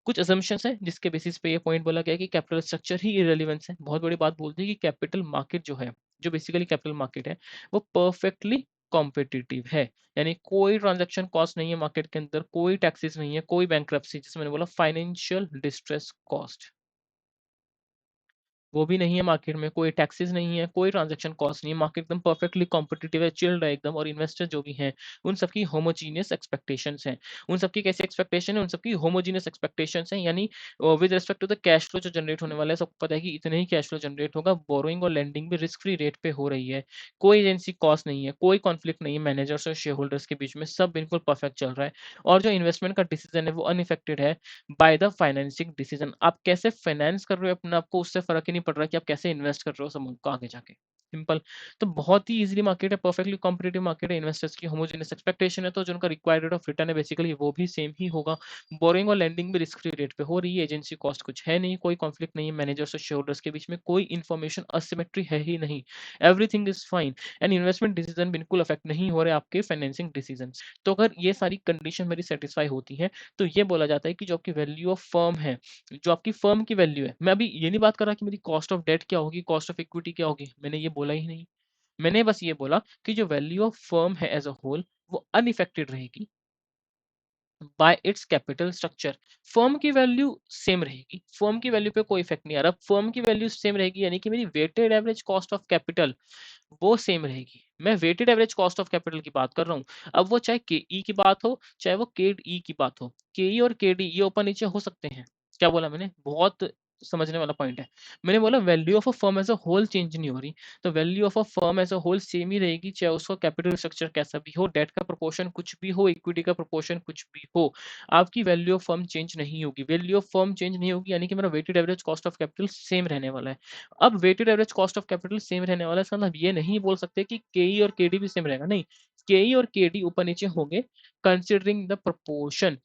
कुछ असम्पशंस हैं जिसके बेसिस पे ये पॉइंट बोला गया है कि कैपिटल स्ट्रक्चर ही इर्रेलेवेंस है। बहुत बड़ी बात बोलती है कि कैपिटल मार्केट जो है, जो बेसिकली कैपिटल मार्केट है, वो परफेक्टली कॉम्पिटिटिव है। यानी कोई ट्रांजैक्शन कॉस्ट नहीं है मार्केट के अंदर, कोई टैक्सेस नहीं है, कोई बैंक्रप्सी, जैसे मैंने बोला फाइनेंशियल डिस्ट्रेस कॉस्ट वो भी नहीं है मार्केट में, कोई टैक्सेस नहीं है, कोई ट्रांजैक्शन कॉस्ट नहीं है, मार्केट एकदम परफेक्टली कॉम्पिटिटिव है, चिल्ड है एकदम। और इन्वेस्टर जो भी हैं, उन सबकी होमोजीनियस एक्सपेक्टेशंस हैं। उन सबकी कैसी एक्सपेक्टेशन है? उन सबकी होमोजीनियस एक्सपेक्टेशंस हैं, यानी with respect to the cash flow जो जनरेट होने वाला है, सबको पता है कि इतने ही कैश फ्लो जनरेट होगा। बोरोइंग और लेंडिंग भी रिस्क फ्री रेट पे हो रही है, कोई एजेंसी कॉस्ट नहीं है, कोई कॉन्फ्लिक्ट नहीं है मैनेजर्स और शेयर होल्डर्स के बीच में, सब बिल्कुल परफेक्ट चल रहा है। और जो इन्वेस्टमेंट का डिसीजन है वो अनइफेक्टेड है बाय द फाइनेंसिंग डिसीजन। आप कैसे फाइनेंस कर रहे हो अपने आप को, उससे फ़र्क ही नहीं पड़ रहा कि आप कैसे इन्वेस्ट कर रहे हो समूह को आगे जाके। सिंपल। तो बहुत ही ईज़िली मार्केट है, परफेक्टली कॉम्पिटिटिव मार्केट है, इन्वेस्टर्स की होमोजेनियस एक्सपेक्टेशन है, तो जो उनका रिक्वायर्ड रेट ऑफ रिटर्न है बेसिकली वो भी सेम ही होगा। बोरोइंग और लेंडिंग भी रिस्क फ्री रेट पे हो रही है, एजेंसी कॉस्ट कुछ है नहीं, कोई कॉन्फ्लिक्ट नहीं है मैनेजर्स और शेयर होल्डर्स के बीच में, कोई इन्फॉर्मेशन असिमेट्री है ही नहीं। Everything is fine and investment decision बिल्कुल अफेक्ट नहीं हो रहे आपके फाइनेंसिंग डिसीजंस। तो अगर ये सारी कंडीशन मेरी सैटिस्फाई होती है, तो ये बोला जाता है कि जो आपकी वैल्यू ऑफ फर्म है, जो आपकी फर्म की वैल्यू है, मैं अभी ये नहीं बात कर रहा कि मेरी कॉस्ट ऑफ डेट क्या होगी, कॉस्ट ऑफ इक्विटी क्या होगी, मैंने ये बोला ही नहीं। मैंने बस ये बोला कि जो वैल्यू ऑफ फर्म है एज़ अ होल, वो अनइफेक्टेड रहेगी bye it's capital structure. Firm की वैल्यू सेम रहेगी, फर्म की वैल्यू पे कोई इफेक्ट नहीं आ रहा। फर्म की वैल्यू सेम रहेगी यानी कि मेरी weighted average cost of capital वो सेम रहेगी। मैं weighted average cost of capital की बात कर रहा हूँ। अब वो चाहे केई की बात हो, चाहे वो केडी की बात हो। केई और केडी ये ऊपर नीचे हो सकते हैं। क्या बोला मैंने? बहुत समझने वाला पॉइंट है। मैंने बोला value of a firm as a whole change नहीं हो रही, तो value of a firm as a whole same ही रहेगी, चाहे उसका कैपिटल स्ट्रक्चर कैसा भी हो, डेट का प्रोपोर्शन कुछ भी हो, इक्विटी का प्रोपोर्शन कुछ भी हो, आपकी वैल्यू ऑफ फर्म चेंज नहीं होगी। वैल्यू ऑफ फर्म चेंज नहीं होगी यानी कि मेरा weighted average cost of capital same रहने वाला है। अब weighted average cost of capital same रहने वाला है, इसका मतलब ये नहीं बोल सकते कि केई और केडी भी सेम रहेगा, नहीं। केई और केडी ऊपर नीचे होंगे कंसिडरिंग द प्रोपोर्शन।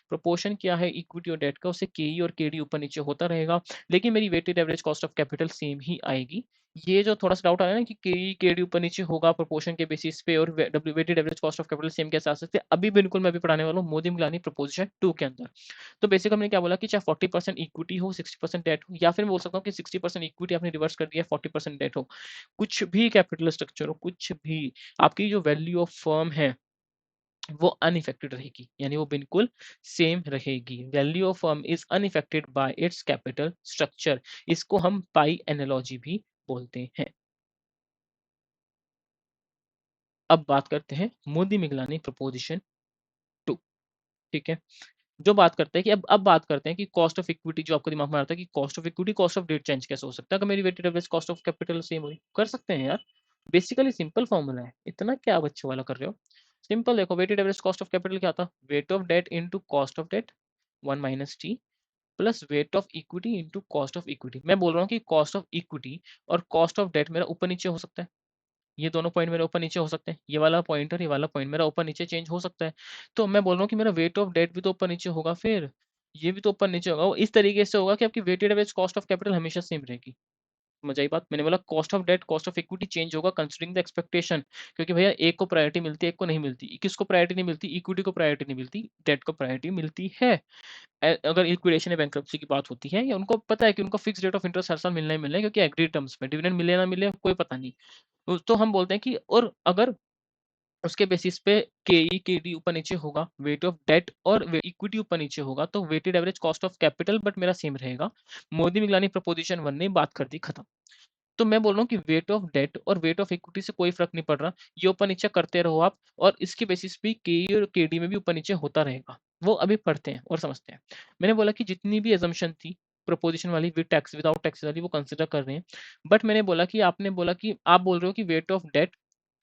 प्रोपोर्शन क्या है इक्विटी और डेट का, उससे केई और केडी ऊपर नीचे होता रहेगा, लेकिन मेरी weighted average cost of capital same ही आएगी। ये जो थोड़ा सा डाउट आया ना कि केई केडी ऊपर नीचे होगा प्रोपोर्शन के बेसिस पे और weighted average cost of capital same कैसे आ सकते हैं, अभी बिल्कुल मैं अभी पढ़ाने वाला हूँ मोदी मिलानी प्रोपोजिशन 2 के अंदर। तो बेसिक हमने क्या बोला कि चाहे 40% इक्विटी हो, 60% डेट हो, या फिर मैं बोल सकता हूँ कि 60% इक्विटी आपने रिवर्स कर दिया, 40% डेट हो, कुछ भी कैपिटल स्ट्रक्चर हो, कुछ भी, आपकी जो वैल्यू ऑफ फर्म है वो अनइफेक्टेड रहेगी, यानी वो बिल्कुल सेम रहेगी। Value of firm is unaffected bye it's capital structure. इसको हम पाई एनालॉजी भी बोलते हैं। अब बात करते हैं मोदी मिगलानी प्रोपोजिशन 2। ठीक है, जो बात करते हैं कि अब बात करते हैं कि कॉस्ट ऑफ इक्विटी, जो आपको दिमाग में आता है कि cost of equity cost of debt change कैसे हो सकता है अगर मेरी weighted average cost of capital same हुई, कर सकते हैं यार। बेसिकली सिंपल फॉर्मूला है, इतना क्या बच्चों वाला कर रहे हो। सिंपल देखो, weighted average cost of capital क्या था, weight of debt into cost of debt 1 minus T plus weight of equity into cost of equity. मैं बोल रहा हूँ कि कॉस्ट ऑफ इक्विटी और कॉस्ट ऑफ डेट मेरा ऊपर नीचे हो सकता है, ये दोनों पॉइंट मेरे ऊपर नीचे हो सकते हैं, ये वाला पॉइंट और ये वाला पॉइंट मेरा ऊपर नीचे चेंज हो सकता है। तो मैं बोल रहा हूँ कि मेरा वेट ऑफ डेट भी तो ऊपर नीचे होगा, फिर ये भी तो ऊपर नीचे होगा। वो इस तरीके से होगा कि आपकी weighted average cost of capital हमेशा सेम रहेगी। समझ आई बात। मैंने बोला cost of debt cost of equity change होगा कंसीडरिंग द एक्सपेक्टेशन, क्योंकि भैया एक को प्रायोरिटी मिलती है, एक को नहीं मिलती। किसको प्रायोरिटी नहीं मिलती, इक्विटी को प्रायोरिटी नहीं मिलती, डेट को प्रायोरिटी मिलती है। अगर लिक्विडेशन या बैंक्रप्सी की बात होती है, या उनको पता है कि उनको फिक्स रेट ऑफ इंटरेस्ट हर साल मिलना ही मिलना है, क्योंकि एग्रीड टर्म्स में डिविडेंड मिले ना मिले कोई पता नहीं। तो हम बोलते हैं कि और अगर उसके बेसिस पे केई केडी ऊपर नीचे होगा, वेट ऑफ डेट और इक्विटी ऊपर नीचे होगा, तो weighted average cost of capital but मेरा सेम रहेगा। मोदी मिगलानी प्रोपोजिशन 1 ने बात कर दी खत्म। तो मैं बोल रहा हूँ कि वेट ऑफ डेट और वेट ऑफ इक्विटी से कोई फर्क नहीं पड़ रहा, ये ऊपर नीचे करते रहो आप, और इसके बेसिस पे के और केडी में भी ऊपर नीचे होता रहेगा। वो अभी पढ़ते हैं और समझते हैं। मैंने बोला कि जितनी भी एजम्पशन थी प्रोपोजिशन वाली, विद टैक्स विदाउट टैक्स वाली, वो कंसिडर कर रहे हैं। बट मैंने बोला कि आपने बोला कि आप बोल रहे हो कि वेट ऑफ डेट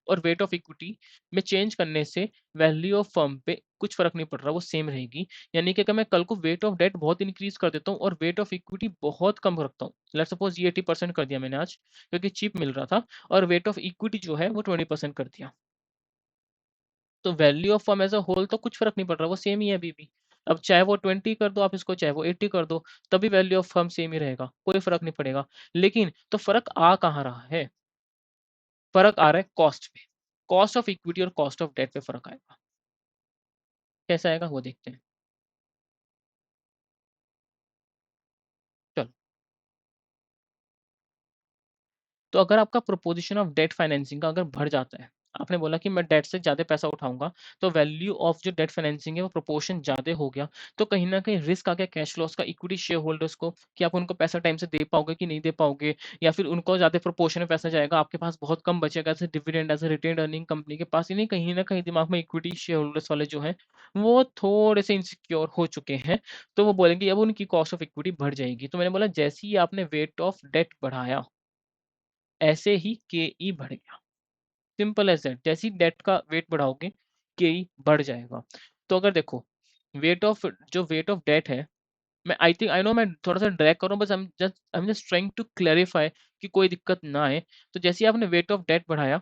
और वेट ऑफ इक्विटी में चेंज करने से वैल्यू ऑफ फर्म पे कुछ फर्क नहीं पड़ रहा, वो सेम रहेगी। यानी कि अगर मैं कल को वेट ऑफ डेट बहुत इंक्रीज कर देता हूँ और वेट ऑफ इक्विटी बहुत कम रखता हूँ, लेट्स सपोज ये 80% कर दिया मैंने आज क्योंकि चीप मिल रहा था, और वेट ऑफ इक्विटी जो है वो 20% कर दिया, तो value of firm as a whole तो कुछ फर्क नहीं पड़ रहा, वो सेम ही है अभी भी। अब चाहे वो 20 कर दो आप इसको, चाहे वो 80 कर दो, तभी वैल्यू ऑफ फर्म सेम ही रहेगा, कोई फर्क नहीं पड़ेगा। लेकिन तो फर्क आ कहाँ रहा है, फर्क आ रहा है कॉस्ट पे। कॉस्ट ऑफ इक्विटी और कॉस्ट ऑफ डेट पे फर्क आएगा। कैसा आएगा वो देखते हैं। चलो, तो अगर आपका प्रोपोजिशन ऑफ डेट फाइनेंसिंग का अगर बढ़ जाता है, आपने बोला कि मैं डेट से ज़्यादा पैसा उठाऊँगा, तो वैल्यू ऑफ जो डेट फाइनेंसिंग है वो प्रोपोर्शन ज़्यादा हो गया, तो कहीं न कहीं रिस्क आ गया कैश फ्लोज़ का इक्विटी शेयर होल्डर्स को, कि आप उनको पैसा टाइम से दे पाओगे कि नहीं दे पाओगे, या फिर उनको ज़्यादा प्रोपोर्शन में पैसा जाएगा, आपके पास बहुत कम बचेगा as a dividend, as a retained earning company के पास। यानी कहीं न कहीं दिमाग में इक्विटी शेयर होल्डर्स वाले जो हैं, वो थोड़े से इनसिक्योर हो चुके हैं, तो वो बोलेंगे अब उनकी कॉस्ट ऑफ इक्विटी बढ़ जाएगी। तो मैंने बोला जैसे ही आपने वेट ऑफ डेट बढ़ाया, ऐसे ही केई बढ़ गया। सिंपल एज़ दैट, जैसे ही डेट का वेट बढ़ाओगे, केई बढ़ जाएगा। तो अगर देखो, वेट ऑफ डेट है, मैं आई थिंक आई नो मैं थोड़ा-सा ड्रैग कर रहा हूँ, बस I am just trying to clarify कि कोई दिक्कत ना आए। तो जैसे ही आपने वेट ऑफ डेट बढ़ाया,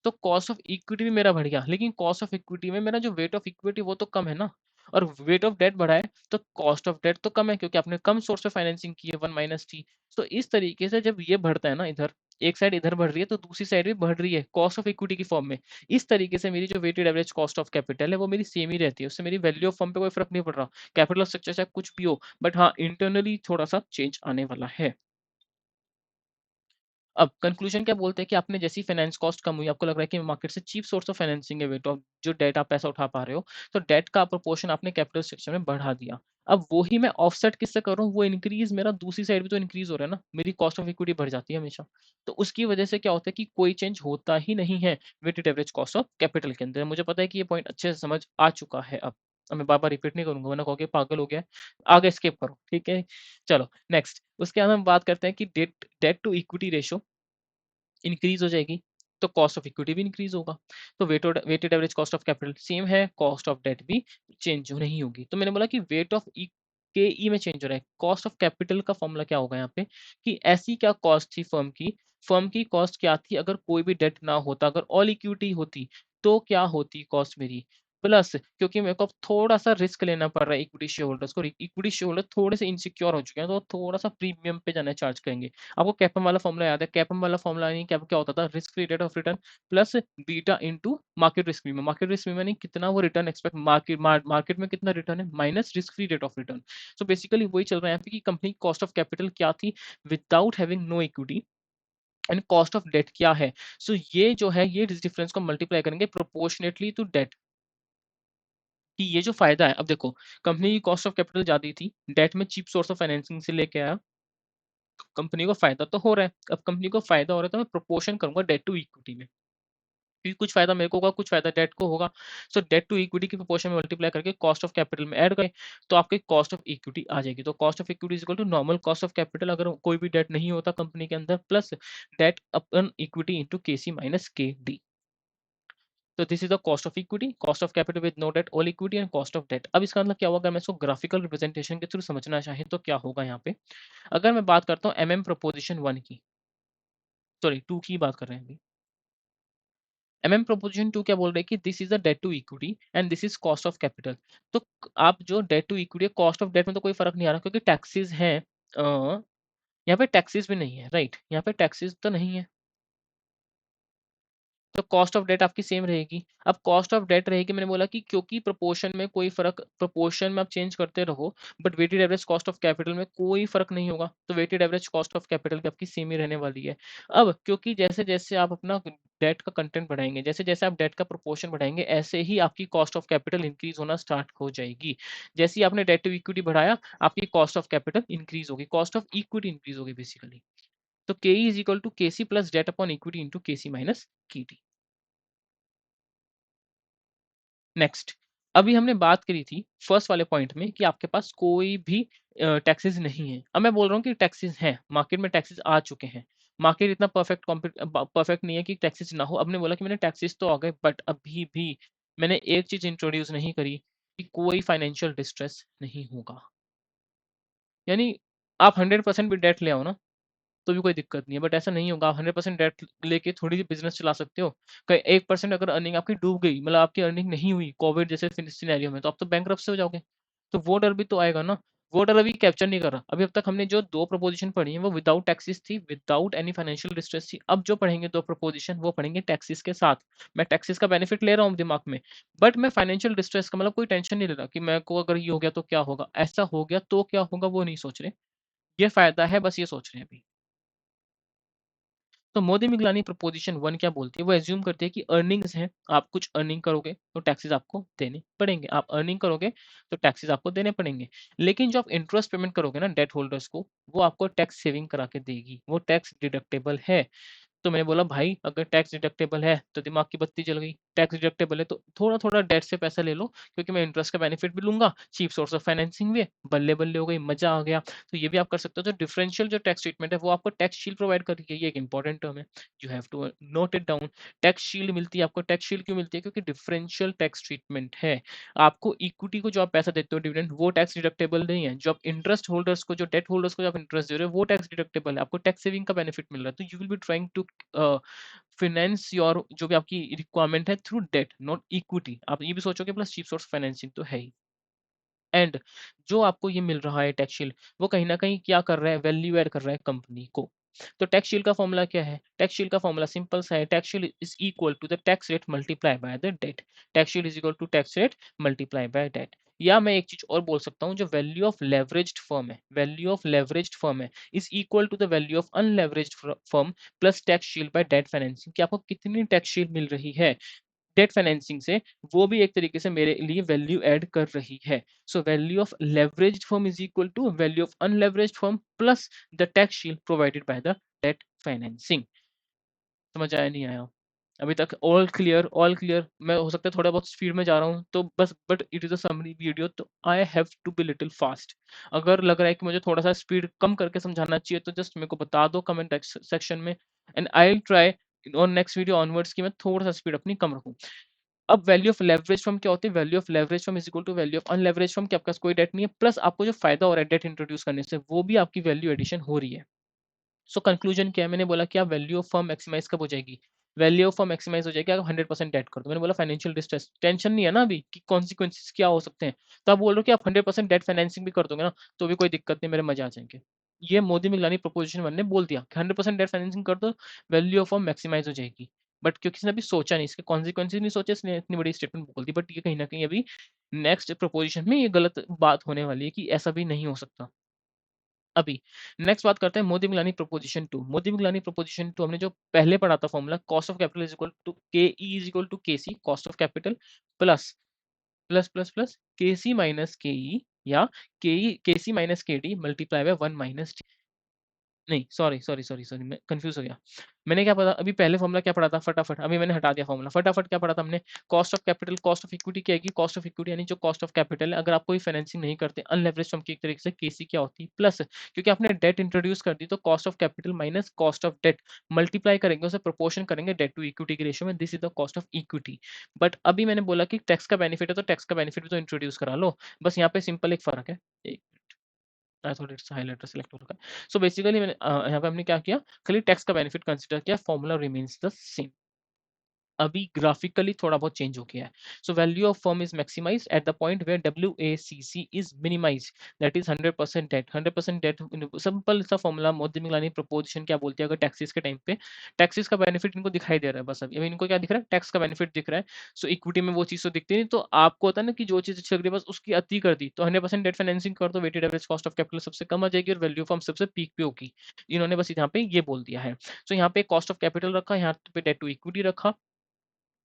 तो कॉस्ट ऑफ इक्विटी भी मेरा बढ़ गया, लेकिन कॉस्ट ऑफ इक्विटी में मेरा जो वेट ऑफ इक्विटी वो तो कम है ना, और वेट ऑफ डेट बढ़ा है, तो कॉस्ट ऑफ डेट तो कम है क्योंकि आपने कम सोर्स से फाइनेंसिंग की है 1 माइनस टी। तो इस तरीके से जब ये बढ़ता है ना इधर, एक साइड इधर बढ़ रही है तो दूसरी साइड भी बढ़ रही है कॉस्ट ऑफ इक्विटी की फॉर्म में। इस तरीके से मेरी जो weighted average cost of capital है वो मेरी सेम ही रहती है, उससे मेरी वैल्यू ऑफ फर्म पे कोई फर्क नहीं पड़ रहा। कैपिटल स्ट्रक्चर चाहे कुछ भी हो, बट हाँ, इंटरनली थोड़ा-सा चेंज आने वाला है। अब कंक्लूजन क्या बोलते हैं कि आपने जैसी फाइनेंस कॉस्ट कम हुई, आपको लग रहा है कि मार्केट से चीप सोर्स ऑफ फाइनेंसिंग है वेट ऑफ जो डेट आप पैसा उठा पा रहे हो, तो डेट का प्रोपोर्शन आपने कैपिटल स्ट्रक्चर में बढ़ा दिया। अब वो ही मैं ऑफसेट किससे कर रहा हूँ, वो इंक्रीज मेरा दूसरी साइड भी तो इंक्रीज हो रहा है ना, मेरी कॉस्ट ऑफ इक्विटी बढ़ जाती है हमेशा। तो उसकी वजह से क्या होता है कि कोई चेंज होता ही नहीं है weighted average cost of capital के अंदर। मुझे पता है कि ये पॉइंट अच्छे से समझ आ चुका है अब। अब मैं बार-बार रिपीट नहीं करूँगा वरना कहोगे पागल हो गया है। आगे स्किप करो, ठीक है? चलो नेक्स्ट उसके बाद हम बात करते हैं कि debt debt to equity ratio increase हो जाएगी, तो कॉस्ट ऑफ इक्विटी भी इंक्रीज़ होगा। तो weighted average cost of capital same है, कॉस्ट ऑफ डेट भी चेंज नहीं होगी। तो मैंने बोला कि वेट ऑफ के ई में चेंज हो रहा है। कॉस्ट ऑफ कैपिटल का फॉर्मूला क्या होगा यहाँ पे कि ऐसी क्या कॉस्ट थी फर्म की कॉस्ट क्या थी अगर कोई भी डेट ना होता, अगर ऑल इक्विटी होती, तो क्या होती कॉस्ट मेरी? प्लस क्योंकि मेरे को अब थोड़ा-सा रिस्क लेना पड़ रहा है इक्विटी शेयर होल्डर्स को, इक्विटी शेयर होल्डर थोड़े से इनसिक्योर हो चुके हैं, तो थोड़ा-सा प्रीमियम पे जाना चार्ज करेंगे। आपको कैपम वाला फॉर्मूला याद है? कैपम वाला फॉर्मूला नहीं क्या क्या होता था? Risk free rate of return plus beta into market risk premium. Market risk premium यानी कितना वो रिटर्न एक्सपेक्ट मार्केट में कितना रिटर्न है minus risk free rate of return. So basically वही चल रहा है यहाँ पे कि कंपनी की कॉस्ट ऑफ कैपिटल क्या थी without having no equity and cost of debt क्या है। सो ये जो है ये डिफरेंस को मल्टीप्लाई करेंगे प्रोपोर्शनेटली टू डेट कि ये जो फायदा है अब देखो कंपनी की कॉस्ट ऑफ कैपिटल ज्यादा थी डेट में चीप सोर्स ऑफ फाइनेंसिंग से लेके आया कंपनी को फायदा तो हो रहा है अब कंपनी को फायदा हो रहा है तो मैं प्रोपोर्शन करूंगा डेट टू इक्विटी में क्योंकि कुछ फायदा मेरे को होगा कुछ फायदा डेट को होगा सो डेट टू इक्विटी की प्रोपोर्शन में मल्टीप्लाई करके कॉस्ट ऑफ कैपिटल में ऐड करें तो आपकी कॉस्ट ऑफ इक्विटी आ जाएगी तो cost of equity is equal to normal cost of capital अगर कोई भी डेट नहीं होता कंपनी के अंदर plus debt upon equity into K C minus K D तो this is the cost of equity cost of capital with no debt all equity and cost of debt अब इसका मतलब क्या होगा मैं इसको ग्राफिकल रिप्रेजेंटेशन के थ्रू समझना चाहें तो क्या होगा यहाँ पे अगर मैं बात करता हूँ एम प्रोपोजिशन 1 की सॉरी 2 की बात कर रहे हैं अभी प्रोपोजिशन 2 क्या बोल रहे हैं कि this is the debt to equity and this is cost of capital तो आप जो debt to equity cost of debt में तो कोई फर्क नहीं आ रहा क्योंकि टैक्सेस हैं यहाँ पे टैक्सेस भी नहीं है राइट यहाँ पे टैक्सेस तो नहीं है तो कॉस्ट ऑफ डेट आपकी सेम रहेगी अब कॉस्ट ऑफ डेट रहेगी मैंने बोला कि क्योंकि प्रोपोर्शन में कोई फर्क प्रोपोर्शन में आप चेंज करते रहो but weighted average cost of capital में कोई फर्क नहीं होगा तो weighted average cost of capital भी आपकी सेम ही रहने वाली है अब क्योंकि जैसे जैसे आप अपना डेट का कंटेंट बढ़ाएंगे जैसे जैसे आप डेट का प्रोपोर्शन बढ़ाएंगे ऐसे ही आपकी कॉस्ट ऑफ कैपिटल इंक्रीज होना स्टार्ट हो जाएगी जैसे ही आपने डेट टू इक्विटी बढ़ाया आपकी कॉस्ट ऑफ कैपिटल इंक्रीज होगी कॉस्ट ऑफ इक्विटी इंक्रीज होगी बेसिकली तो K is equal to K C plus debt upon equity into K C minus की टी नेक्स्ट अभी हमने बात करी थी फर्स्ट वाले पॉइंट में कि आपके पास कोई भी टैक्सेस नहीं है अब मैं बोल रहा हूँ कि टैक्सेस हैं मार्केट में टैक्सेस आ चुके हैं मार्केट इतना परफेक्ट नहीं है कि टैक्सेस ना हो अब ने बोला कि मैंने टैक्सेस तो आ गए बट अभी भी मैंने एक चीज इंट्रोड्यूस नहीं करी कि कोई फाइनेंशियल डिस्ट्रेस नहीं होगा यानी आप 100% भी डेट ले आओ ना तो भी कोई दिक्कत नहीं है बट ऐसा नहीं होगा आप 100% डेट लेके थोड़ी सी बिजनेस चला सकते हो कहीं 1% अगर अर्निंग आपकी डूब गई मतलब आपकी अर्निंग नहीं हुई कोविड जैसे सिनेरियो में तो आप तो बैंक से हो जाओगे तो वो डर भी तो आएगा ना वो डर अभी कैप्चर नहीं कर रहा अभी अब तक हमने जो दो प्रपोजिशन पढ़ी है वो विदाउट टैक्सेस थी विदाउट एनी फाइनेंशियल डिस्ट्रेस थी अब जो पढ़ेंगे दो प्रपोजिशन वो पढ़ेंगे टैक्सेस के साथ मैं टैक्सेस का बेनिफिट ले रहा हूँ दिमाग में बट मैं फाइनेंशियल डिस्ट्रेस का मतलब कोई टेंशन नहीं ले रहा कि मेरे को अगर ये हो गया तो क्या होगा ऐसा हो गया तो क्या होगा वो नहीं सोच रहे ये फायदा है बस ये सोच रहे हैं अभी तो मोदी मिगलानी प्रपोजिशन 1 क्या बोलती है वो एज्यूम करती है कि अर्निंग्स हैं आप कुछ अर्निंग करोगे तो टैक्सेस आपको देने पड़ेंगे आप अर्निंग करोगे तो टैक्सेस आपको देने पड़ेंगे लेकिन जो आप इंटरेस्ट पेमेंट करोगे ना डेट होल्डर्स को वो आपको टैक्स सेविंग करा के देगी वो टैक्स डिडक्टेबल है तो मैंने बोला भाई अगर टैक्स डिडक्टेबल है तो दिमाग की बत्ती जल गई टैक्स डिडक्टेबल है तो थोड़ा थोड़ा डेट से पैसा ले लो क्योंकि मैं इंटरेस्ट का बेनिफिट भी लूंगा चीप सोर्स ऑफ फाइनेंसिंग भी है बल्ले बल्ले हो गई मजा आ गया तो ये भी आप कर सकते हो तो डिफरेंशियल जो टैक्स ट्रीटमेंट है वो आपको टैक्स शील्ड प्रोवाइड कर रही है ये एक इंपॉर्टेंट टर्म है you have to note it down tax shield मिलती है आपको टैक्स शील्ड क्यों मिलती है क्योंकि डिफरेंशियल टैक्स ट्रीटमेंट है आपको इक्विटी को जो आप पैसा देते हो डिविडेंड वो टैक्स डिडक्टेबल नहीं है जो आप इंटरेस्ट होल्डर्स को जो डेट होल्डर्स को जो आप इंटरेस्ट दे रहे हो वो टैक्स डिडक्टेबल है आपको टैक्स सेविंग का बेनिफिट मिल रहा है तो you will be trying to finance your जो भी आपकी रिक्वायरमेंट है थ्रू डेट नॉट इक्विटी आप ये भी सोचोगे प्लस चीप सोर्स फाइनेंसिंग तो है ही एंड जो आपको ये मिल रहा है टैक्स शील्ड वो कहीं ना कहीं क्या कर रहा है वैल्यू ऐड कर रहा है कंपनी को तो टैक्स शील्ड का फॉर्मूला क्या है टैक्स शील्ड का फॉर्मूला सिंपल सा है tax shield is equal to the tax rate multiply by the debt tax shield is equal to tax rate multiply by debt या मैं एक चीज और बोल सकता हूँ जो वैल्यू ऑफ लेवरेज्ड फर्म है वैल्यू ऑफ लेवरेज्ड फर्म है is equal to the value of unleveraged firm plus tax shield by debt financing कि आपको कितनी टैक्स शील्ड मिल रही है डेट फाइनेंसिंग से वो भी एक तरीके से मेरे लिए वैल्यू ऐड कर रही है so value of leveraged firm is equal to value of unleveraged firm plus the tax shield provided by the debt financing समझ आया नहीं आया अभी तक ऑल क्लियर, ऑल क्लियर। मैं हो सकता है थोड़ा बहुत स्पीड में जा रहा हूँ तो बस, but it is a summary video, तो I have to be little fast. अगर लग रहा है कि मुझे थोड़ा सा स्पीड कम करके समझाना चाहिए तो जस्ट मेरे को बता दो कमेंट सेक्शन में, and I will try on next video onwards की मैं थोड़ा सा स्पीड अपनी कम रखूँ। अब वैल्यू ऑफ लेवरेज फॉर्म क्या होती है? Value of leverage firm is equal to value of unleverage firm, कि आपके पास कोई डेट नहीं है, प्लस आपको जो फायदा हो रहा है डेट इंट्रोड्यूस करने से वो भी आपकी वैल्यू एडिशन हो रही है। सो कंक्लूजन क्या है? मैंने बोला कि आप वैल्यू ऑफ फर्म मैक्सिमाइज कब हो जाएगी? वैल्यू ऑफ फर्म मैक्सिमाइज हो जाएगी अगर 100% डेट कर दो। मैंने बोला फाइनेंशियल डिस्ट्रेस टेंशन नहीं है ना अभी कि कॉन्सिक्वेंसेस क्या हो सकते हैं, तो आप बोल रहे हो कि आप 100% डेट फाइनेंसिंग भी कर दोगे ना तो भी कोई दिक्कत नहीं, मेरे मजे आ जाएंगे। ये मोदी मिगलानी प्रोपोजिशन 1 ने बोल दिया कि 100% डेट फाइनेंसिंग कर दो, वैल्यू ऑफ फर्म मैक्सिमाइज हो जाएगी। बट क्योंकि किसी ने अभी सोचा नहीं, इसके कॉन्सिक्वेंसेज नहीं सोचे, इसने इतनी बड़ी स्टेटमेंट बोल दी। बट ये कहीं ना कहीं अभी नेक्स्ट प्रोपोजिशन में ये गलत बात होने वाली है कि ऐसा भी नहीं हो सकता। अभी नेक्स्ट बात करते हैं Modigliani proposition 2। Modigliani proposition 2 हमने जो पहले पढ़ा था formula, cost of capital is equal to K E is equal to K C, cost of capital plus plus K C minus K E, या K C minus K D multiply by 1 minus, नहीं सॉरी मैं कंफ्यूज हो गया। मैंने क्या पढ़ा अभी? पहले फॉर्मूला क्या पढ़ा था? फटाफट अभी मैंने हटा दिया फॉर्मूला। फटाफट क्या पढ़ा था हमने? Cost of capital, cost of equity क्या आएगी? कॉस्ट ऑफ इक्विटी यानी जो कॉस्ट ऑफ कैपिटल है, अगर आप कोई फाइनेंसिंग नहीं करते अनलेवरेज फॉर्म की एक तरीके से, केसी क्या होती है? प्लस क्योंकि आपने डेट इंट्रोड्यूस कर दी तो cost of capital minus cost of debt multiply करेंगे, उसे प्रोपोर्शन करेंगे डेट टू इक्विटी के रेशियो में, this is the cost of equity. But अभी मैंने बोला कि टैक्स का बेनिफिट है तो टैक्स का बेनिफिट भी तो इंट्रोड्यूस करा लो। बस यहाँ पे सिंपल एक फर्क है, I thought it's highlighter select हो रखा है। सो बेसिकली मैंने यहाँ पे हमने क्या किया, खाली टैक्स का बेनिफिट कंसीडर किया, फॉर्मूला रिमेन्स द सेम। अभी ग्राफिकली थोड़ा बहुत चेंज हो गया है। So value of firm is maximised at the point where WACC is minimised, that is 100% debt. 100% debt simple सा फॉर्मूला, मोदी मिगलानी प्रोपोजिशन क्या बोलती है? अगर टैक्सेस के टाइम पे टैक्सेस का बेनिफिट इनको दिखाई दे रहा है, बस अभी इनको क्या दिख रहा है? टैक्स का बेनिफिट दिख रहा है। सो इक्विटी में वो चीज तो दिखती नहीं, तो आपको होता है ना कि जो चीज अच्छी लग रही है बस उसकी अति कर दी, तो 100% डेट फाइनेंसिंग कर दो, weighted average cost of capital सबसे कम आ जाएगी और वैल्यू फॉर्म सबसे पीक पे होगी। इन्होंने बस यहाँ पे ये बोल दिया है। सो यहाँ पे कॉस्ट ऑफ कैपिटल रखा, यहाँ पे डेट टू इक्विटी रखा,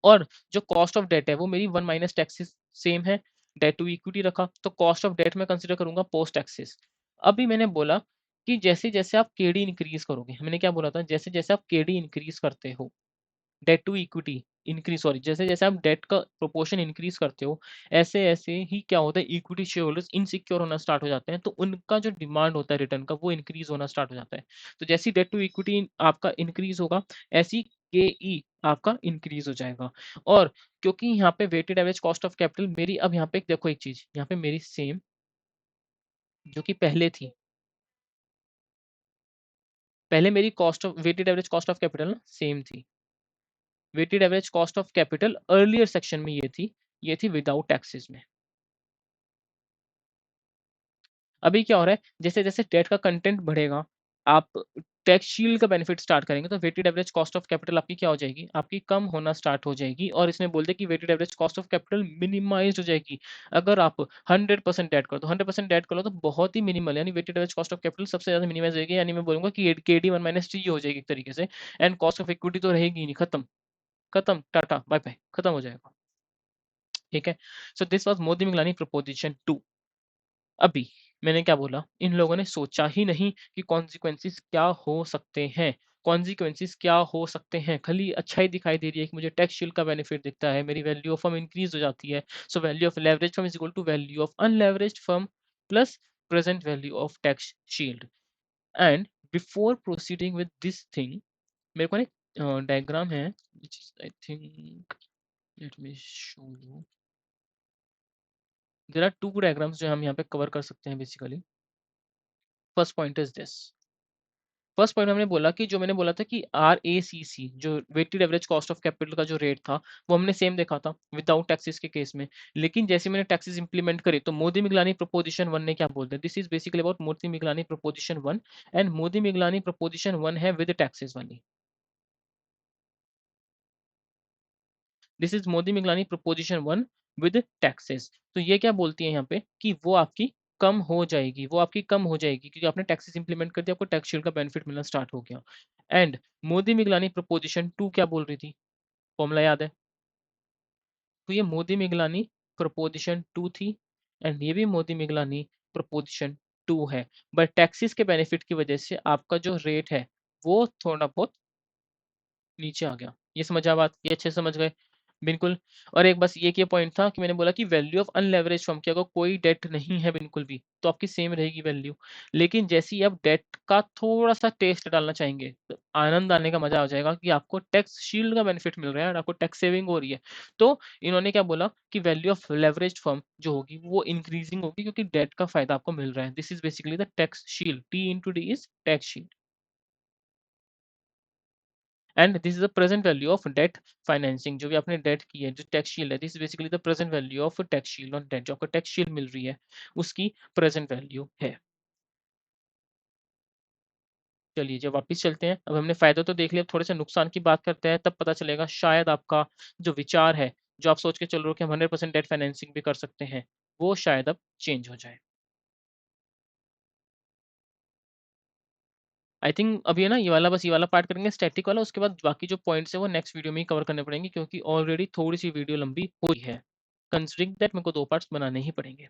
और जो कॉस्ट ऑफ डेट है वो मेरी 1 माइनस टैक्सेस सेम है, डेट टू इक्विटी रखा, तो कॉस्ट ऑफ डेट मैं कंसीडर करूंगा पोस्ट टैक्सेस। अभी मैंने बोला कि जैसे जैसे आप केडी इंक्रीज करोगे, मैंने क्या बोला था? जैसे जैसे आप केडी इंक्रीज करते हो, debt to equity increase, sorry, जैसे जैसे आप डेट का प्रोपोर्शन इंक्रीज करते हो, ऐसे ऐसे ही क्या होता है, इक्विटी शेयर होल्डर्स इनसिक्योर होना स्टार्ट हो जाते हैं, तो उनका जो डिमांड होता है रिटर्न का वो इंक्रीज होना स्टार्ट हो जाता है। तो जैसी डेट टू इक्विटी आपका इंक्रीज होगा, ऐसी के ई आपका इंक्रीज हो जाएगा। और क्योंकि यहाँ पे weighted average cost of capital मेरी, अब यहाँ पे देखो एक चीज, यहाँ पे मेरी सेम जो कि पहले थी, पहले मेरी cost of weighted average cost of capital ना सेम थी। Weighted average cost of capital earlier section में ये थी विदाउट टैक्सेस में। अभी क्या हो रहा है? जैसे जैसे डेट का कंटेंट बढ़ेगा, आप टैक्स शील्ड का बेनिफिट स्टार्ट करेंगे, तो weighted average cost of capital आपकी क्या हो जाएगी? आपकी कम होना स्टार्ट हो जाएगी, और इसमें बोलते हैं कि weighted average cost of capital minimize हो जाएगी अगर आप 100% ऐड करो। तो 100% ऐड करो तो बहुत ही मिनिमल, यानी weighted average cost of capital सबसे ज्यादा मिनिमाइज होगी, यानी मैं बोलूंगा कि KD 1 माइनस टी हो जाएगी एक तरीके से, एंड कॉस्ट ऑफ इक्विटी तो रहेगी ही नहीं, खत्म, खत्म, टाटा बाय बाय, खत्म हो जाएगा। ठीक है। So this was Modi Miglani proposition 2। अभी मैंने क्या बोला? इन लोगों ने सोचा ही नहीं कि कॉन्सिक्वेंसेस क्या हो सकते हैं। कॉन्सिक्वेंसेस क्या हो सकते हैं? खाली अच्छा ही दिखाई दे रही है कि मुझे टैक्स शील्ड का बेनिफिट दिखता है, मेरी वैल्यू ऑफ फर्म इंक्रीज हो जाती है। So value of leverage firm is equal to value of unleveraged firm plus present value of tax shield. And before proceeding with this thing, मेरे को ना डायग्राम है which is I think, let me show you. There are two diagrams जो हम यहाँ पे कवर कर सकते हैं basically. First point is this. First point हमने बोला कि जो मैंने बोला था कि RACC जो weighted average cost of capital का जो रेट था वो हमने सेम देखा था विदाउट टैक्सेस के केस में। लेकिन जैसे मैंने टैक्सेस इंप्लीमेंट करे तो मोदी मिगलानी प्रोपोजिशन 1 ने क्या बोलते हैं? This is basically about Modi Miglani proposition 1, and Modi Miglani proposition 1 है विद टैक्सेस वाली। This is Modi Miglani proposition 1 with taxes. तो ये क्या बोलती है यहाँ पे कि वो आपकी कम हो जाएगी, वो आपकी कम हो जाएगी क्योंकि आपने टैक्सेस इंप्लीमेंट कर दिया, आपको टैक्स शील्ड का बेनिफिट मिलना स्टार्ट हो गया। एंड मोदी मिगलानी प्रोपोजिशन 2 क्या बोल रही थी? फॉर्मूला याद है? तो ये मोदी मिगलानी प्रोपोजिशन 2 थी, एंड ये भी मोदी मिगलानी प्रोपोजिशन 2 है। बट टैक्सेस के बेनिफिट की वजह से आपका जो रेट है वो थोड़ा बहुत नीचे आ गया। ये समझ आ बात? ये अच्छे से समझ गए? बिल्कुल। और एक बस एक ये पॉइंट था कि मैंने बोला कि वैल्यू ऑफ अनलेवरेज्ड फर्म की अगर कोई डेट नहीं है बिल्कुल भी, तो आपकी सेम रहेगी वैल्यू। लेकिन जैसे ही आप डेट का थोड़ा-सा टेस्ट डालना चाहेंगे, तो आनंद आने का मज़ा आ जाएगा कि आपको टैक्स शील्ड का बेनिफिट मिल रहा है और आपको टैक्स सेविंग हो रही है। तो इन्होंने क्या बोला कि वैल्यू ऑफ लेवरेज्ड फर्म जो होगी वो इंक्रीजिंग होगी क्योंकि डेट का फ़ायदा आपको मिल रहा है। This is basically the tax shield. T into D is tax shield. And this is the present value of debt financing. जो भी आपने डेट की है, जो टैक्स शील्ड है, this is basically the present value of tax shield on debt. जो आपको टैक्स शील्ड मिल रही है उसकी प्रेजेंट वैल्यू है। चलिए जब वापस चलते हैं, अब हमने फायदा तो देख लिया, अब थोड़े से नुकसान की बात करते हैं, तब पता चलेगा शायद आपका जो विचार है, जो आप सोच के चल रहे हो कि हम 100% डेट फाइनेंसिंग भी कर सकते हैं, वो शायद अब चेंज हो जाए। आई थिंक अभी है ना ये वाला पार्ट करेंगे स्टैटिक वाला, उसके बाद बाकी जो पॉइंट्स है वो नेक्स्ट वीडियो में ही कवर करने पड़ेंगे क्योंकि ऑलरेडी थोड़ी सी वीडियो लंबी हुई है। कंसिडरिंग दैट मेरे को 2 पार्ट्स बनाने ही पड़ेंगे।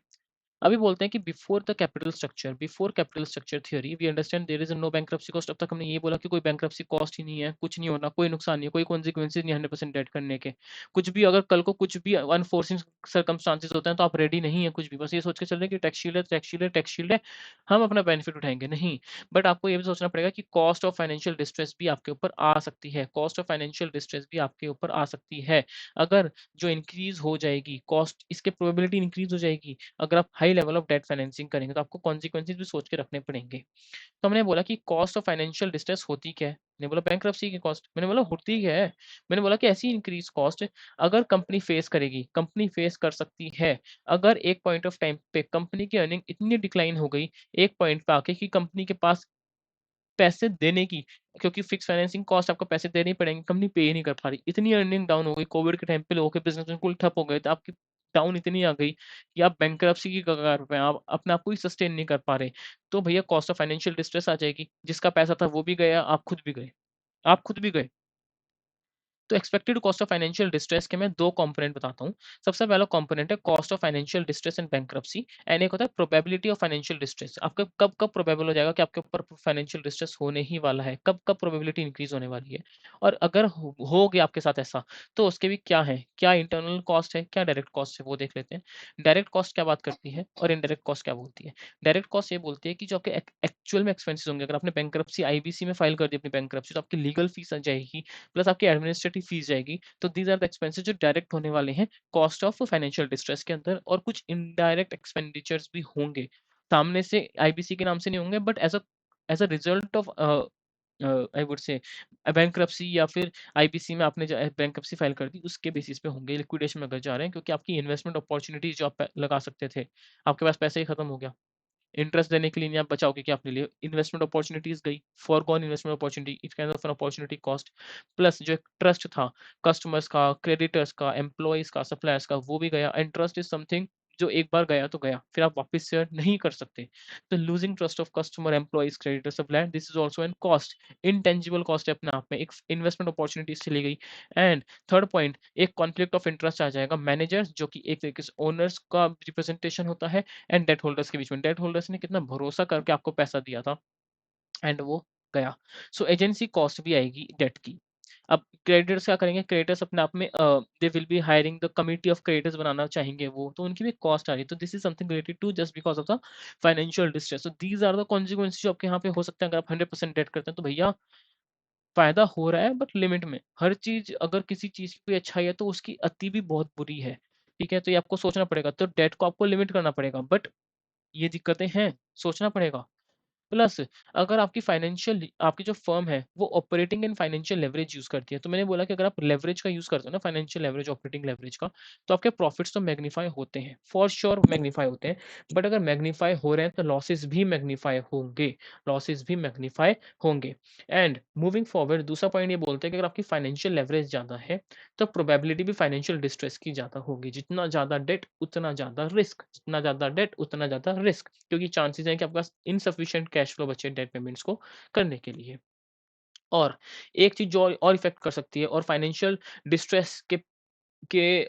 अभी बोलते हैं कि before capital structure theory we understand there is no bankruptcy cost. अब तक हमने ये बोला कि कोई बैंक्रप्सी कॉस्ट ही नहीं है, कुछ नहीं होना, कोई नुकसान नहीं है, कोई कॉन्सिक्वेंसेज नहीं है 100% डेट करने के। कुछ भी अगर कल को कुछ भी अनफोर्सिन सर्कमस्टांसेस होते हैं तो आप रेडी नहीं है कुछ भी, बस ये सोच के चल रहे हैं कि टैक्स शील्ड है, टैक्स शील्ड है, टैक्स शील्ड है, हम अपना बेनिफिट उठाएंगे नहीं। बट आपको ये भी सोचना पड़ेगा कि कॉस्ट ऑफ फाइनेंशियल डिस्ट्रेस भी आपके ऊपर आ सकती है, कॉस्ट ऑफ फाइनेंशियल डिस्ट्रेस भी आपके ऊपर आ सकती है। अगर जो इंक्रीज हो जाएगी कॉस्ट, इसके प्रोबेबिलिटी इंक्रीज हो जाएगी अगर आप high level of debt financing करेंगे, तो आपको कॉन्सिक्वेंसेज भी सोच के रखने पड़ेंगे। तो हमने बोला कि कॉस्ट ऑफ फाइनेंशियल डिस्ट्रेस होती क्या है? मैंने बोला बैंक्रप्सी की कॉस्ट। मैंने बोला होती क्या है? मैंने बोला कि ऐसी इंक्रीज कॉस्ट अगर कंपनी फेस करेगी, कंपनी फेस कर सकती है अगर एक पॉइंट ऑफ टाइम पे कंपनी की अर्निंग इतनी डिक्लाइन हो गई, एक पॉइंट पे आके कि कंपनी के पास पैसे देने की, क्योंकि फिक्स फाइनेंसिंग कॉस्ट आपको पैसे देने ही पड़ेंगे, कंपनी पे ही नहीं कर पा रही, इतनी अर्निंग डाउन हो गई, कोविड के टाइम पे लोगों के बिजनेस बिल्कुल ठप हो गए, तो आपकी डाउन इतनी आ गई कि आप बैंक्रप्सी की कगार पे हैं, आप अपने आप को ही सस्टेन नहीं कर पा रहे, तो भैया कॉस्ट ऑफ फाइनेंशियल डिस्ट्रेस आ जाएगी। जिसका पैसा था वो भी गया, आप खुद भी गए, आप खुद भी गए। तो expected cost of financial distress के मैं 2 कंपोनेंट बताता हूँ। सबसे पहला कंपोनेंट है cost of financial distress and bankruptcy, and एक होता है प्रोबेबिलिटी ऑफ फाइनेंशियल डिस्ट्रेस। आपका कब-कब प्रोबेबल हो जाएगा कि आपके ऊपर फाइनेंशियल डिस्ट्रेस होने ही वाला है, कब-कब प्रोबेबिलिटी इंक्रीज़ होने वाली है। और अगर हो गया आपके साथ ऐसा, तो उसके भी क्या हैं, क्या इंटरनल कॉस्ट है, क्या डायरेक्ट कॉस्ट है, वो देख लेते हैं। डायरेक्ट कॉस्ट क्या बात करती है और इनडायरेक्ट कॉस्ट क्या बोलती है। डायरेक्ट कॉस्ट ये बोलती है कि जो आपके एक्चुअल में एक्सपेंसेस होंगे, अगर आपने बैंक्रप्सी आईबीसी में फाइल कर दी अपनी बैंक्रप्सी, तो आपकी लीगल फीस आ जाएगी, प्लस आपकी एडमिनिस्ट्रेटिव फीस जाएगी। तो दीज़ आर द एक्सपेंसेस जो डायरेक्ट होने वाले हैं कॉस्ट ऑफ फाइनेंशियल डिस्ट्रेस के अंदर, और कुछ इनडायरेक्ट एक्सपेंडिचर्स भी होंगे। सामने से आईबीसी के नाम से नहीं होंगे, but as a result of I would से बैंक्रप्सी, या फिर आईबीसी में आपने जो बैंक्रप्सी फाइल कर दी उसके बेसिस पे होंगे, लिक्विडेशन में अगर जा रहे हैं, क्योंकि आपकी इन्वेस्टमेंट अपॉर्च्युनिटीज़ जो आप लगा सकते थे, आपके पास पैसा ही खत्म हो गया। इंटरेस्ट देने के लिए नहीं आप बचाओगे कि आपने लिए, इन्वेस्टमेंट अपॉर्चुनिटीज गई, foregone investment opportunity, it kind of an opportunity cost. Plus जो एक ट्रस्ट था कस्टमर्स का, क्रेडिटर्स का, एम्प्लॉयज का, सप्लायर्स का, वो भी गया। एंड ट्रस्ट इज समथिंग जो एक बार गया तो गया, फिर आप वापस से नहीं कर सकते। तो losing trust of customer, employees, creditor, supplier, this is also an cost, intangible cost है अपने आप में, एक इन्वेस्टमेंट अपॉर्चुनिटीज चली गई। एंड थर्ड पॉइंट, एक कॉन्फ्लिक्ट ऑफ इंटरेस्ट आ जाएगा मैनेजर्स, जो कि एक तरीके से ओनर्स का रिप्रेजेंटेशन होता है, एंड डेट होल्डर्स के बीच में। डेट होल्डर्स ने कितना भरोसा करके आपको पैसा दिया था एंड वो गया। सो एजेंसी कॉस्ट भी आएगी डेट की। अब क्रेडिटर्स क्या करेंगे, क्रेडिटर्स अपने आप में they will be hiring the committee of creditors बनाना चाहेंगे वो, तो उनकी भी कॉस्ट आ रही है। तो this is something related to just because of the financial distress. So these are the consequences जो आपके यहाँ पे हो सकते हैं अगर आप 100% डेट करते हैं, तो भैया फायदा हो रहा है बट लिमिट में। हर चीज, अगर किसी चीज की कोई अच्छाई है तो उसकी अति भी बहुत बुरी है। ठीक है, तो ये आपको सोचना पड़ेगा, तो डेट को आपको लिमिट करना पड़ेगा, बट ये दिक्कतें हैं, सोचना पड़ेगा। प्लस अगर आपकी जो फर्म है वो operating and financial leverage use करती है, तो मैंने बोला कि अगर आप लेवरेज का यूज करते हो ना, फाइनेंशियल लेवरेज, ऑपरेटिंग लेवरेज का, तो आपके प्रॉफिट्स तो मैग्नीफाई होते हैं, फॉर श्योर मैग्नीफाई होते हैं। बट अगर मैग्नीफाई हो रहे हैं तो लॉसेस भी मैग्नीफाई होंगे, लॉसेस भी मैग्नीफाई होंगे। एंड मूविंग फॉरवर्ड दूसरा पॉइंट ये बोलते हैं कि अगर आपकी फाइनेंशियल लेवरेज ज्यादा है, तो प्रोबेबिलिटी भी फाइनेंशियल डिस्ट्रेस की ज्यादा होगी। जितना ज्यादा डेट उतना ज्यादा रिस्क, जितना ज्यादा डेट उतना ज्यादा रिस्क, क्योंकि चांसेस हैं कि आपके पास इनसफिशिएंट कैश फ्लो बचे डेट पेमेंट्स को करने के लिए। और एक चीज जो और इफेक्ट कर सकती है और फाइनेंशियल डिस्ट्रेस के के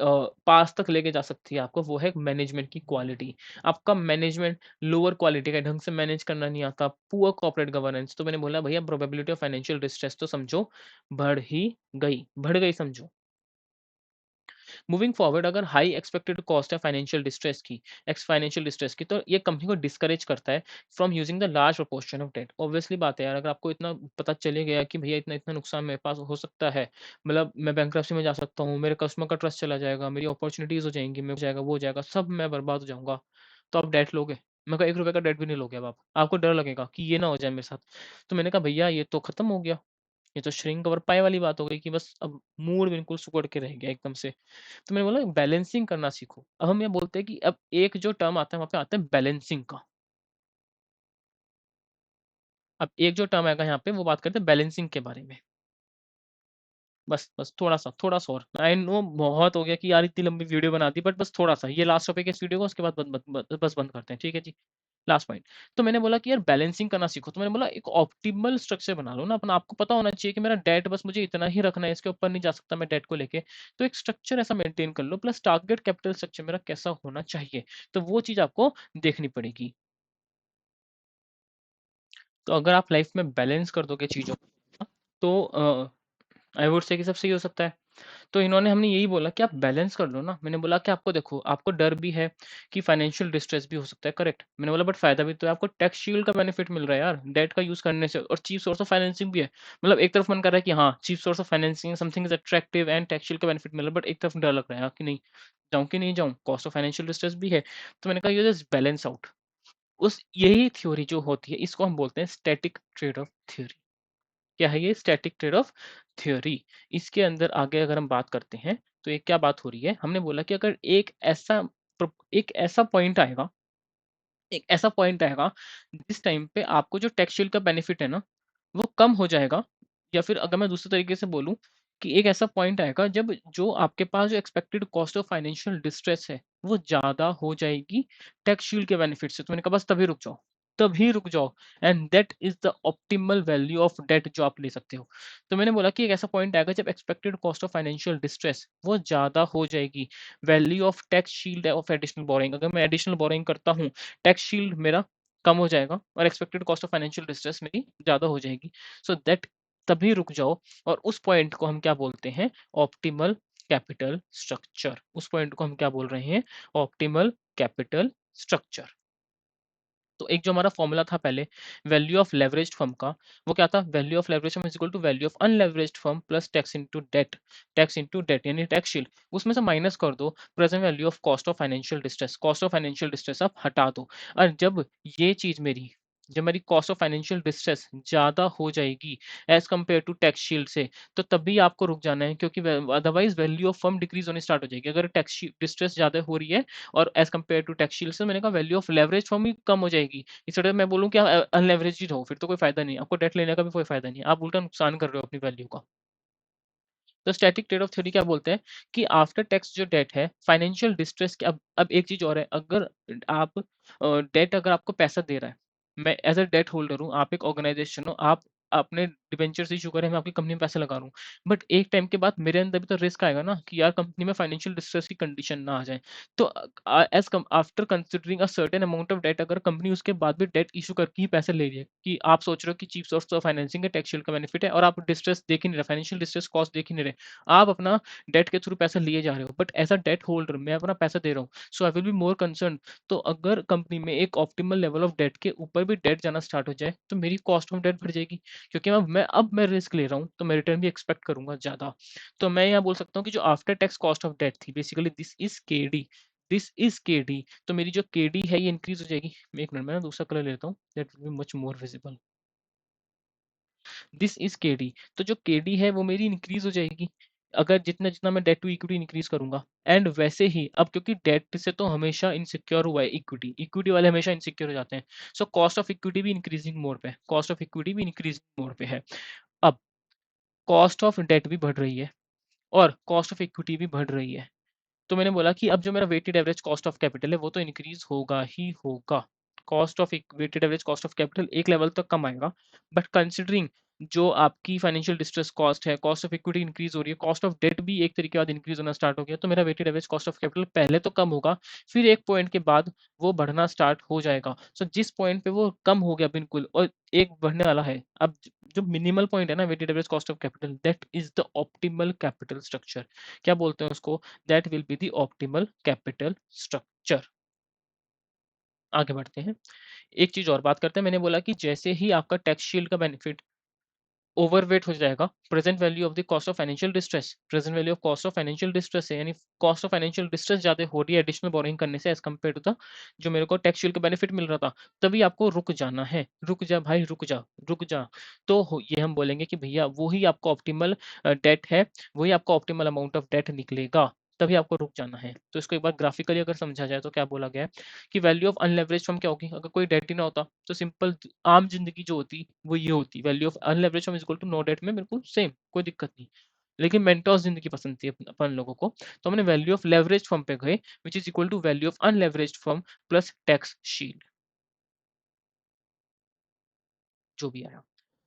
पास तक लेके जा सकती है आपको, वो है मैनेजमेंट की क्वालिटी। आपका मैनेजमेंट लोअर क्वालिटी का है, ढंग से मैनेज करना नहीं आता, पुअर कॉर्पोरेट गवर्नेंस। तो मैंने बोला भैया प्रोबेबिलिटी ऑफ फाइनेंशियल डिस्ट्रेस तो समझो बढ़ गई समझो। मूविंग फॉरवर्ड, अगर हाई एक्सपेक्टेड कॉस्ट है फाइनेंशियल डिस्ट्रेस की, तो ये कंपनी को डिस्करेज करता है from using the large proportion of debt. Obviously बात है यार, अगर आपको इतना पता चले गया कि भैया इतना इतना नुकसान मेरे पास हो सकता है, मतलब मैं बैंक्रप्सी में जा सकता हूँ, मेरे कस्टमर का ट्रस्ट चला जाएगा, मेरी अपॉर्चुनिटीज हो जाएंगी, मैं हो जाएगा वो हो जाएगा, सब मैं बर्बाद हो जाऊंगा, तो आप डेट लोगे? मैं कहा 1 रुपए का डेट भी नहीं लोगे अब आप, आपको डर लगेगा कि ये ना हो जाए मेरे साथ। तो मैंने कहा भैया ये तो खत्म हो गया, ये तो श्रिंक और पाई वाली बात हो गई कि बस अब मूड बिल्कुल सुकड़ के रह गया एकदम से। तो मैंने बोला बैलेंसिंग करना सीखो। अब हम ये बोलते हैं कि अब एक जो टर्म आता है वहाँ पे आता है बैलेंसिंग का। अब एक जो टर्म आएगा यहाँ पे वो बात करते हैं बैलेंसिंग के बारे में। बस थोड़ा-सा और। आई नो बहुत हो गया कि यार इतनी लंबी वीडियो बना दी, बट बस थोड़ा-सा ये लास्ट टॉपिक है इस वीडियो का, उसके बाद बस बंद करते हैं, ठीक है जी? Last point. तो मैंने बोला कि यार बैलेंसिंग करना सीखो। तो मैंने बोला एक ऑप्टिमल स्ट्रक्चर बना लो ना अपना, आपको पता होना चाहिए कि मेरा डेट बस मुझे इतना ही रखना है, इसके ऊपर नहीं जा सकता मैं डेट को लेके। तो एक स्ट्रक्चर ऐसा मेंटेन कर लो, प्लस टारगेट कैपिटल स्ट्रक्चर मेरा कैसा होना चाहिए, तो वो चीज़ आपको देखनी पड़ेगी। तो अगर आप लाइफ में बैलेंस कर दोगे चीज़ों को, तो आई वुड से कि सब सही हो सकता है। तो इन्होंने हमने यही बोला कि आप बैलेंस कर लो ना। मैंने बोला कि आपको देखो, आपको डर भी है कि फाइनेंशियल डिस्ट्रेस भी हो सकता है, करेक्ट? मैंने बोला बट फायदा भी तो है, आपको टैक्स शील्ड का बेनिफिट मिल रहा है यार डेट का यूज करने से, और चीप सोर्स ऑफ फाइनेंसिंग भी है। मतलब एक तरफ मन कर रहा है कि हाँ cheap source of financing something is attractive and tax shield का बेनिफिट मिल रहा है, बट एक तरफ डर लग रहा है कि नहीं जाऊं कि नहीं जाऊं, कॉस्ट ऑफ फाइनेंशियल डिस्ट्रेस भी है। तो मैंने कहा यू जस्ट बैलेंस आउट। उस यही थ्योरी जो होती है इसको हम बोलते हैं स्टैटिक ट्रेड ऑफ थ्योरी। क्या है ये? Static trade off theory. इसके अंदर आगे अगर हम बात करते हैं तो ये क्या बात हो रही है, हमने बोला कि अगर एक ऐसा पॉइंट आएगा, जिस टाइम पे आपको जो टैक्स शील्ड का बेनिफिट है ना वो कम हो जाएगा, या फिर अगर मैं दूसरे तरीके से बोलूं कि एक ऐसा पॉइंट आएगा जब जो आपके पास जो expected cost of financial distress है वो ज्यादा हो जाएगी टैक्स शील्ड के बेनिफिट से। तो मैंने कहा बस तभी रुक जाओ and that is the optimal value of debt जो आप ले सकते हो। तो मैंने बोला कि एक ऐसा पॉइंट आएगा जब expected cost of financial distress वो ज्यादा हो जाएगी value of tax shield of additional boring. अगर मैं एडिशनल बोरिंग करता हूँ, टैक्स शील्ड मेरा कम हो जाएगा और expected cost of financial distress मेरी ज़्यादा हो जाएगी। सो दैट तभी रुक जाओ, और उस पॉइंट को हम क्या बोलते हैं? Optimal capital structure. उस पॉइंट को हम क्या बोल रहे हैं? Optimal capital structure. तो एक जो हमारा फॉर्मूला था पहले वैल्यू ऑफ लेवरेज्ड फर्म का, वो क्या था? Value of leveraged firm is equal to value of unleveraged firm plus tax into debt यानी टैक्स शील्ड। उसमें से माइनस कर दो present value of cost of financial distress आप हटा दो। और ये चीज मेरी जब मेरी कॉस्ट ऑफ फाइनेंशियल डिस्ट्रेस ज्यादा हो जाएगी as compare to tax shield से, तो तभी आपको रुक जाना है, क्योंकि otherwise value of firm decrease होनी स्टार्ट हो जाएगी। अगर टैक्स डिस्ट्रेस ज्यादा हो रही है और as compare to tax shield से, मैंने कहा वैल्यू ऑफ लेवरेज फॉर्म भी कम हो जाएगी। इस तरह मैं बोलूँ कि आप अनलेवरेज ही रहो, फिर तो कोई फायदा नहीं, आपको डेट लेने का भी कोई फायदा नहीं है, आप उल्टा नुकसान कर रहे हो अपनी वैल्यू का। तो स्टैटिक ट्रेड ऑफ थ्योरी क्या बोलते हैं कि आफ्टर टैक्स जो डेट है फाइनेंशियल डिस्ट्रेस के, अब एक चीज और है, अगर आप डेट अगर आपको पैसा दे रहा है, मैं एज अ डेट होल्डर हूँ, आप एक ऑर्गेनाइजेशन हो, आप अपने डिबेंचर इशू करें, मैं आपकी कंपनी में पैसे लगा रहा हूँ, बट एक टाइम के बाद मेरे अंदर भी तो रिस्क आएगा ना कि यार कंपनी में फाइनेंशियल डिस्ट्रेस की कंडीशन ना आ जाए। तो as after considering a certain amount of debt, अगर कंपनी उसके बाद भी डेट इशू करके ही पैसे ले रही है, कि आप सोच रहे हो कि चीप सोर्स ऑफ फाइनेंसिंग है, टैक्स शील्ड का बेनिफिट है, और आप डिस्ट्रेस देख ही नहीं रहे, फाइनेंशियल डिस्ट्रेस कॉस्ट देख ही नहीं रहे, आप अपना डेट के थ्रू पैसा लिए जा रहे हो, but as a debt holder मैं अपना पैसा दे रहा हूँ, so I will be more concern. तो अगर कंपनी में एक ऑप्टिमल लेवल ऑफ डेट के ऊपर भी डेट जाना स्टार्ट हो जाए, तो मेरी कॉस्ट ऑफ डेट बढ़ जाएगी, क्योंकि अब मैं रिस्क ले रहा हूँ, तो मैं रिटर्न भी एक्सपेक्ट करूंगा ज्यादा। तो मैं यहाँ बोल सकता हूँ कि जो after tax cost of debt थी, बेसिकली दिस इज केडी। तो मेरी जो केडी है ये इंक्रीज हो जाएगी। एक मिनट में ना दूसरा कलर लेता हूँ, that will be much more visible. This is KD. तो जो केडी है वो मेरी इंक्रीज हो जाएगी अगर जितना जितना मैं डेट टू इक्विटी इंक्रीज करूंगा। एंड वैसे ही अब क्योंकि डेट से तो हमेशा इनसिक्योर हुआ है, इक्विटी इक्विटी वाले हमेशा इनसिक्योर हो जाते हैं, सो कॉस्ट ऑफ इक्विटी भी इंक्रीजिंग मोड पे, अब कॉस्ट ऑफ डेट भी बढ़ रही है और कॉस्ट ऑफ इक्विटी भी बढ़ रही है। तो मैंने बोला कि अब जो मेरा weighted average cost of capital है वो तो इंक्रीज होगा ही होगा। Weighted average cost of capital एक लेवल तक कम आएगा, बट कंसिडरिंग जो आपकी फाइनेंशियल डिस्ट्रेस कॉस्ट है, कॉस्ट ऑफ इक्विटी इंक्रीज हो रही है, कॉस्ट ऑफ डेट भी एक तरीके के बाद इंक्रीज होना स्टार्ट हो गया, तो मेरा weighted average cost of capital पहले तो कम होगा, फिर एक पॉइंट के बाद वो बढ़ना स्टार्ट हो जाएगा। सो जिस पॉइंट पे वो कम हो गया बिल्कुल और एक बढ़ने वाला है, अब जो मिनिमल पॉइंट है ना weighted average cost of capital, that is the optimal capital structure. क्या बोलते हैं उसको? That will be the optimal capital structure. आगे बढ़ते हैं, एक चीज और बात करते हैं। मैंने बोला कि जैसे ही आपका टैक्स शील्ड का बेनिफिट ओवरवेट हो जाएगा present value of the cost of financial distress, present value of cost of financial distress है, यानी कॉस्ट ऑफ फाइनेंशियल डिस्ट्रेस ज्यादा हो रही है एडिशनल बोरिंग करने से एज कम्पेयर टू द जो मेरे को टैक्स शील्ड का बेनिफिट मिल रहा था, तभी आपको रुक जाना है। रुक जा भाई, रुक जा, रुक जा। तो ये हम बोलेंगे कि भैया वही आपका ऑप्टिमल डेट है, वही आपका ऑप्टिमल अमाउंट ऑफ डेट निकलेगा, तभी आपको रुक जाना है। तो इसको एक बार ग्राफिकली अगर समझा जाए तो क्या बोला गया है कि वैल्यू ऑफ अनलेवरेज फर्म क्या होगी? अगर कोई डेट ही ना होता तो सिंपल आम जिंदगी जो होती वो ये होती, value of unleverage firm is equal to no debt में बिल्कुल सेम, कोई दिक्कत नहीं। लेकिन मेंटोस जिंदगी पसंद थी अपन लोगों को, तो हमने वैल्यू ऑफ लेवरेज फर्म पे गए which is equal to value of unleverage firm plus tax shield जो भी आया।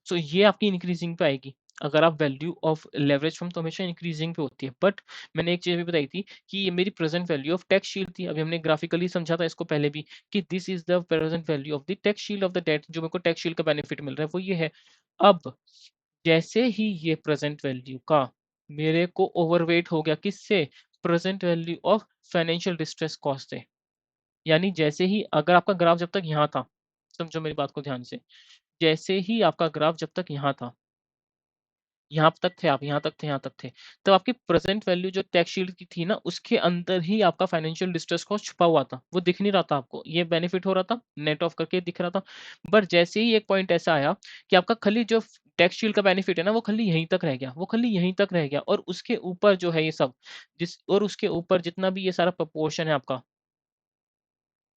सो ये आपकी इंक्रीजिंग पे आएगी। अगर आप वैल्यू ऑफ लेवरेज फर्म तो हमेशा इंक्रीजिंग पे होती है, बट मैंने एक चीज भी बताई थी कि ये मेरी present value of tax shield थी। अभी हमने ग्राफिकली समझा था इसको पहले भी कि this is the present value of the tax shield of the debt, जो मेरे को टैक्स शील्ड का बेनिफिट मिल रहा है वो ये है। अब जैसे ही ये प्रेजेंट वैल्यू का मेरे को ओवरवेट हो गया किससे? Present value of financial distress cost से। यानी जैसे ही अगर आपका ग्राफ जब तक यहाँ था, समझो मेरी बात को ध्यान से, जैसे ही आपका ग्राफ जब तक यहाँ था, यहाँ तक थे आप, यहाँ तक थे, यहाँ तक थे, तब आपकी प्रेजेंट वैल्यू जो टैक्स शील्ड की थी ना उसके अंदर ही आपका फाइनेंशियल डिस्ट्रेस कॉस्ट छुपा हुआ था, वो दिख नहीं रहा था आपको, ये बेनिफिट हो रहा था, नेट ऑफ करके दिख रहा था। बट जैसे ही एक पॉइंट ऐसा आया कि आपका खाली जो टैक्स शील्ड का बेनिफिट है ना वो खाली यहीं तक रह गया, वो खाली यहीं तक रह गया, और उसके ऊपर जो है ये सब जिस और उसके ऊपर जितना भी ये सारा प्रपोर्शन है आपका,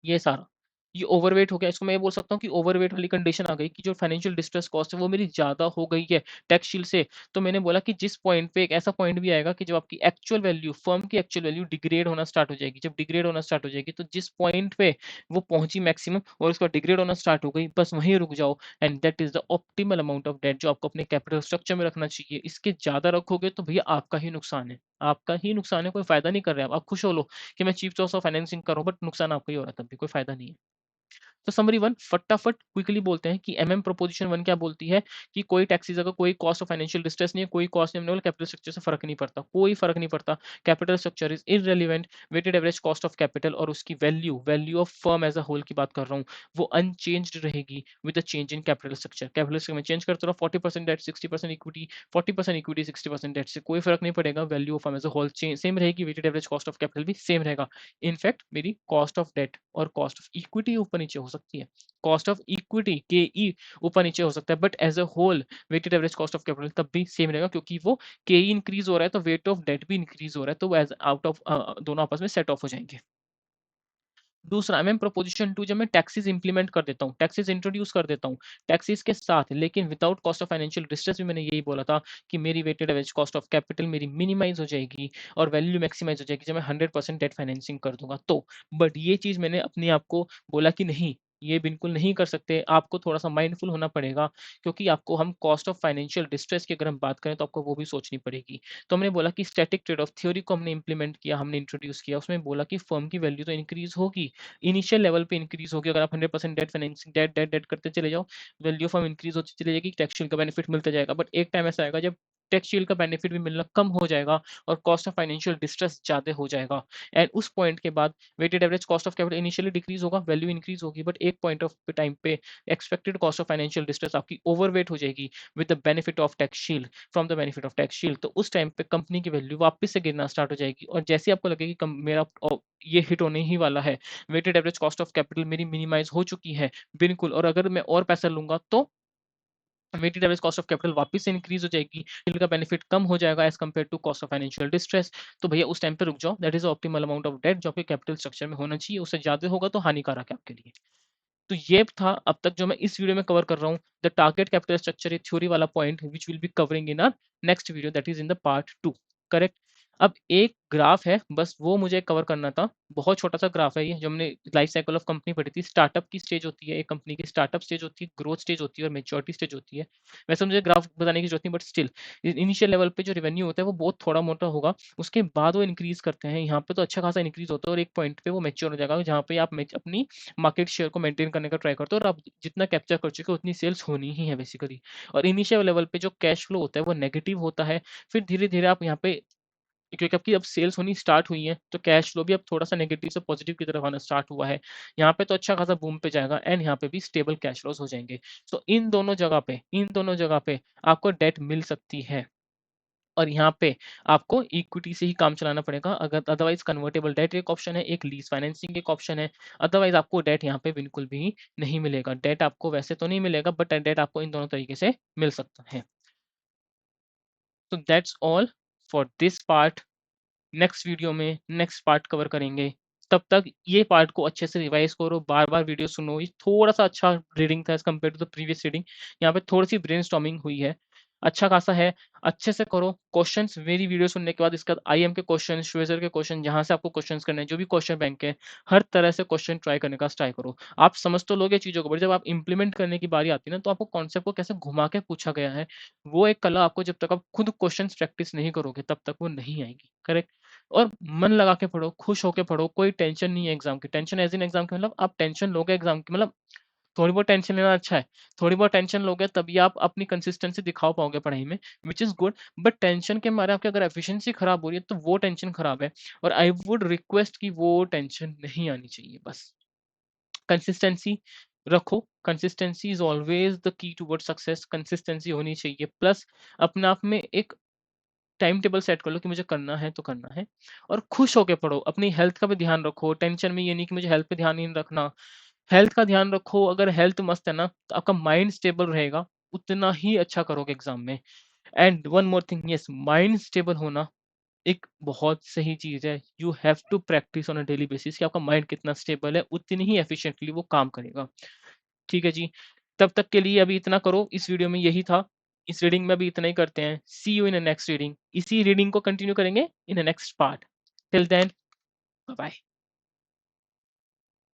ये सारा ये ओवरवेट हो गया। इसको मैं ये बोल सकता हूँ कि ओवरवेट वाली कंडीशन आ गई कि जो फाइनेंशियल डिस्ट्रेस कॉस्ट है वो मेरी ज्यादा हो गई है टैक्स शील्ड से। तो मैंने बोला कि जिस पॉइंट पे एक ऐसा पॉइंट भी आएगा कि जब आपकी एक्चुअल वैल्यू, फर्म की एक्चुअल वैल्यू डिग्रेड होना स्टार्ट हो जाएगी, जब डिग्रेड होना स्टार्ट हो जाएगी तो जिस पॉइंट पे वो पहुंची मैक्सिमम और उसका डिग्रेड होना स्टार्ट हो गई, बस वहीं रुक जाओ। And that is the optimal amount of debt जो आपको अपने कैपिटल स्ट्रक्चर में रखना चाहिए। इसके ज्यादा रखोगे तो भैया आपका ही नुकसान है, आपका ही नुकसान है, कोई फायदा नहीं कर रहे आप खुश हो लो कि मैं चीफ सॉर्स ऑफ फाइनेंसिंग कर रहा हूँ, बट नुकसान आपका ही हो रहा है, तब भी कोई फायदा नहीं है। तो समरी वन फटाफट क्विकली बोलते हैं कि एमएम प्रोपोजिशन वन क्या बोलती है कि कोई टैक्सेस, अगर कोई कॉस्ट ऑफ फाइनेंशियल डिस्ट्रेस नहीं है, कोई कॉस्ट नहीं है, कैपिटल स्ट्रक्चर से फर्क नहीं पड़ता, कोई फर्क नहीं पड़ता। Capital structure is irrelevant, weighted average cost of capital और उसकी value, value of firm as a whole की बात कर रहा हूँ, वो अनचेंज्ड रहेगी with the change in capital structure. Capital structure में चेंज करते रहो, 40% डेट, 60% इक्विटी, 40% इक्विटी, 60% डेट से कोई फर्क नहीं पड़ेगा, value of firm as a whole same रहेगी, weighted average cost of capital भी सेम रहेगा। इनफैक्ट मेरी कॉस्ट ऑफ डेट और कॉस्ट ऑफ इक्विटी ऊपर नीचे हो सकती है, कॉस्ट ऑफ इक्विटी के ई ऊपर नीचे हो सकता है, but as a whole weighted average cost of capital तब भी सेम रहेगा, क्योंकि वो के ई इंक्रीज हो रहा है तो वेट ऑफ डेट भी इंक्रीज हो रहा है, तो एज आउट ऑफ दोनों आपस में सेट ऑफ हो जाएंगे। दूसरा एमएम प्रोपोजिशन टू, जब मैं टैक्सेस इंप्लीमेंट कर देता हूँ, टैक्सेस इंट्रोड्यूस कर देता हूँ, टैक्सेस के साथ लेकिन without cost of financial distress, भी मैंने यही बोला था कि मेरी weighted average cost of capital मेरी मिनिमाइज हो जाएगी और वैल्यू मैक्सिमाइज हो जाएगी जब मैं 100% डेट फाइनेंसिंग कर दूंगा तो। बट ये चीज मैंने अपने आप को बोला कि नहीं, ये बिल्कुल नहीं कर सकते, आपको थोड़ा सा माइंडफुल होना पड़ेगा, क्योंकि आपको हम कॉस्ट ऑफ फाइनेंशियल डिस्ट्रेस की अगर हम बात करें तो आपको वो भी सोचनी पड़ेगी। तो हमने बोला कि स्टैटिक ट्रेड ऑफ थ्योरी को हमने इंप्लीमेंट किया, हमने इंट्रोड्यूस किया, उसमें बोला कि फर्म की वैल्यू तो इंक्रीज होगी, इनिशियल लेवल पे इंक्रीज होगी, अगर आप 100% debt financing debt debt debt करते चले जाओ, वैल्यू फर्म इंक्रीज होती चली जाएगी, टैक्स का बेनिफिट मिलता जाएगा। बट एक टाइम ऐसा आएगा जब टैक्स का बेनिफिट भी मिलना कम हो जाएगा और कॉस्ट ऑफ फाइनेंशियल डिस्ट्रेस ज्यादा हो जाएगा। एंड उस पॉइंट के बाद weighted average cost of capital initially decrease होगा, वैल्यू इंक्रीज होगी, बट एक पॉइंट ऑफ टाइम पे expected cost of financial distress आपकी ओवरवेट हो जाएगी with the benefit of tax shield, from the benefit of tax shield. तो उस टाइम पे कंपनी की वैल्यू वापस से गिरना स्टार्ट हो जाएगी, और जैसे आपको लगे कि मेरा ये हिट होने ही वाला है, weighted average cost of capital मेरी मिनिमाइज हो चुकी है बिल्कुल, और अगर मैं और पैसा लूंगा तो weighted average cost of capital वापस से इंक्रीज हो जाएगी, शील्ड का बेनिफिट कम हो जाएगा as compare to cost of financial distress. तो भैया उस टाइम पे रुक जाओ, that is optimal amount of debt जो आपके कैपिटल स्ट्रक्चर में होना चाहिए, उससे ज्यादा होगा तो हानिकारक है आपके लिए। तो ये था अब तक जो मैं इस वीडियो में कवर कर रहा हूँ, the target capital structure, theory वाला point which will be covering in our next video, that is in the part 2, correct. अब एक ग्राफ है, बस वो मुझे कवर करना था। बहुत छोटा-सा ग्राफ है ये, जो हमने लाइफ साइकिल ऑफ कंपनी पढ़ी थी। स्टार्टअप की स्टेज होती है, एक कंपनी की स्टार्टअप स्टेज होती है, ग्रोथ स्टेज होती है और मैच्योरिटी स्टेज होती है। वैसे मुझे ग्राफ बताने की ज़रूरत नहीं, बट स्टिल इनिशियल लेवल पे जो रेवेन्यू होता है वो बहुत थोड़ा-मोटा होगा, उसके बाद वो इंक्रीज़ करते हैं। यहाँ पे तो अच्छा खासा इंक्रीज़ होता है और एक पॉइंट पे वो मैच्योर हो जाएगा, जहाँ पे आप अपनी मार्केट शेयर को मेंटेन करने का ट्राई करते हो और आप जितना कैप्चर कर चुके हो उतनी सेल्स होनी ही है बेसिकली। और इनिशियल लेवल पे जो कैश फ्लो होता है वो नेगेटिव होता है। फिर धीरे-धीरे आप यहाँ पे, क्योंकि आपकी अब सेल्स होनी स्टार्ट हुई है, तो कैश फ्लो भी अब थोड़ा-सा नेगेटिव से पॉजिटिव की तरफ आना स्टार्ट हुआ है। यहाँ पे तो अच्छा खासा बूम पे जाएगा एंड यहाँ पे भी स्टेबल कैश फ्लोज़ हो जाएँगे। सो इन दोनों जगह पे आपको डेट मिल सकती है और यहाँ पे आपको इक्विटी से ही काम चलाना पड़ेगा। अगर अदरवाइज़ कन्वर्टिबल डेट एक ऑप्शन है, एक लीज़ फाइनेंसिंग एक ऑप्शन है। अदरवाइज़ आपको डेट यहाँ पे बिल्कुल भी नहीं मिलेगा। डेट आपको वैसे तो नहीं मिलेगा, बट डेट आपको इन दोनों तरीके से मिल सकता है। तो that's all for this part. Next video में नेक्स्ट पार्ट कवर करेंगे। तब तक ये पार्ट को अच्छे से रिवाइज करो, बार-बार वीडियो सुनो। ये थोड़ा-सा अच्छा रीडिंग था as compare to the previous reading. यहाँ पे थोड़ी-सी ब्रेनस्टॉर्मिंग हुई है। अच्छा खासा है, अच्छे से करो। क्वेश्चंस मेरी वीडियो सुनने के बाद इसके बाद आईएम के क्वेश्चन, श्वेज़र के क्वेश्चन, जहाँ से आपको क्वेश्चंस करने हैं, जो भी क्वेश्चन बैंक के, हर तरह से क्वेश्चन ट्राई करने का ट्राई करो। आप समझ तो लोगे चीज़ों को, बट जब आप इम्प्लीमेंट करने की बारी आती है ना, तो आपको कॉन्सेप्ट को कैसे घुमा के पूछा गया है, वो एक कला आपको जब तक आप खुद क्वेश्चंस प्रैक्टिस नहीं करोगे, तब तक वो नहीं आएगी। करेक्ट? और मन लगा के पढ़ो, खुश होके पढ़ो, कोई टेंशन नहीं है एग्ज़ाम की। टेंशन एज़ इन एग्ज़ाम की मतलब आप टेंशन लोगे एग्ज़ाम की, मतलब थोड़ी बहुत टेंशन लेना अच्छा है। थोड़ी बहुत टेंशन लोगे तभी आप अपनी कंसिस्टेंसी दिखा पाओगे पढ़ाई में, which is good. But tension के मारे आपकी अगर एफिशिएंसी खराब हो रही है, तो वो टेंशन खराब है और आई वुड रिक्वेस्ट कि वो टेंशन नहीं आनी चाहिए बस। कंसिस्टेंसी रखो, consistency is always the key towards success. Consistency होनी चाहिए, प्लस अपने आप में एक टाइम टेबल सेट कर लो कि मुझे करना है तो करना है और खुश होके पढ़ो। अपनी हेल्थ का भी ध्यान रखो। टेंशन में ये नहीं कि मुझे हेल्थ पे ध्यान नहीं रखना। हेल्थ का ध्यान रखो। अगर हेल्थ मस्त है ना, तो आपका माइंड स्टेबल रहेगा, उतना ही अच्छा करोगे एग्ज़ाम में। And one more thing, yes, mind stable होना एक बहुत सही चीज़ है। You have to practice on a daily basis कि आपका माइंड कितना स्टेबल है, उतनी ही एफिशिएंटली वो काम करेगा। ठीक है जी। तब तक के लिए अभी इतना करो, इस वीडियो में यही था। इस रीडिंग में अभी इतना ही करते हैं। See you in the next reading. इसी रीडिंग को कंटिन्यू करेंगे in the next part. Till then, bye bye.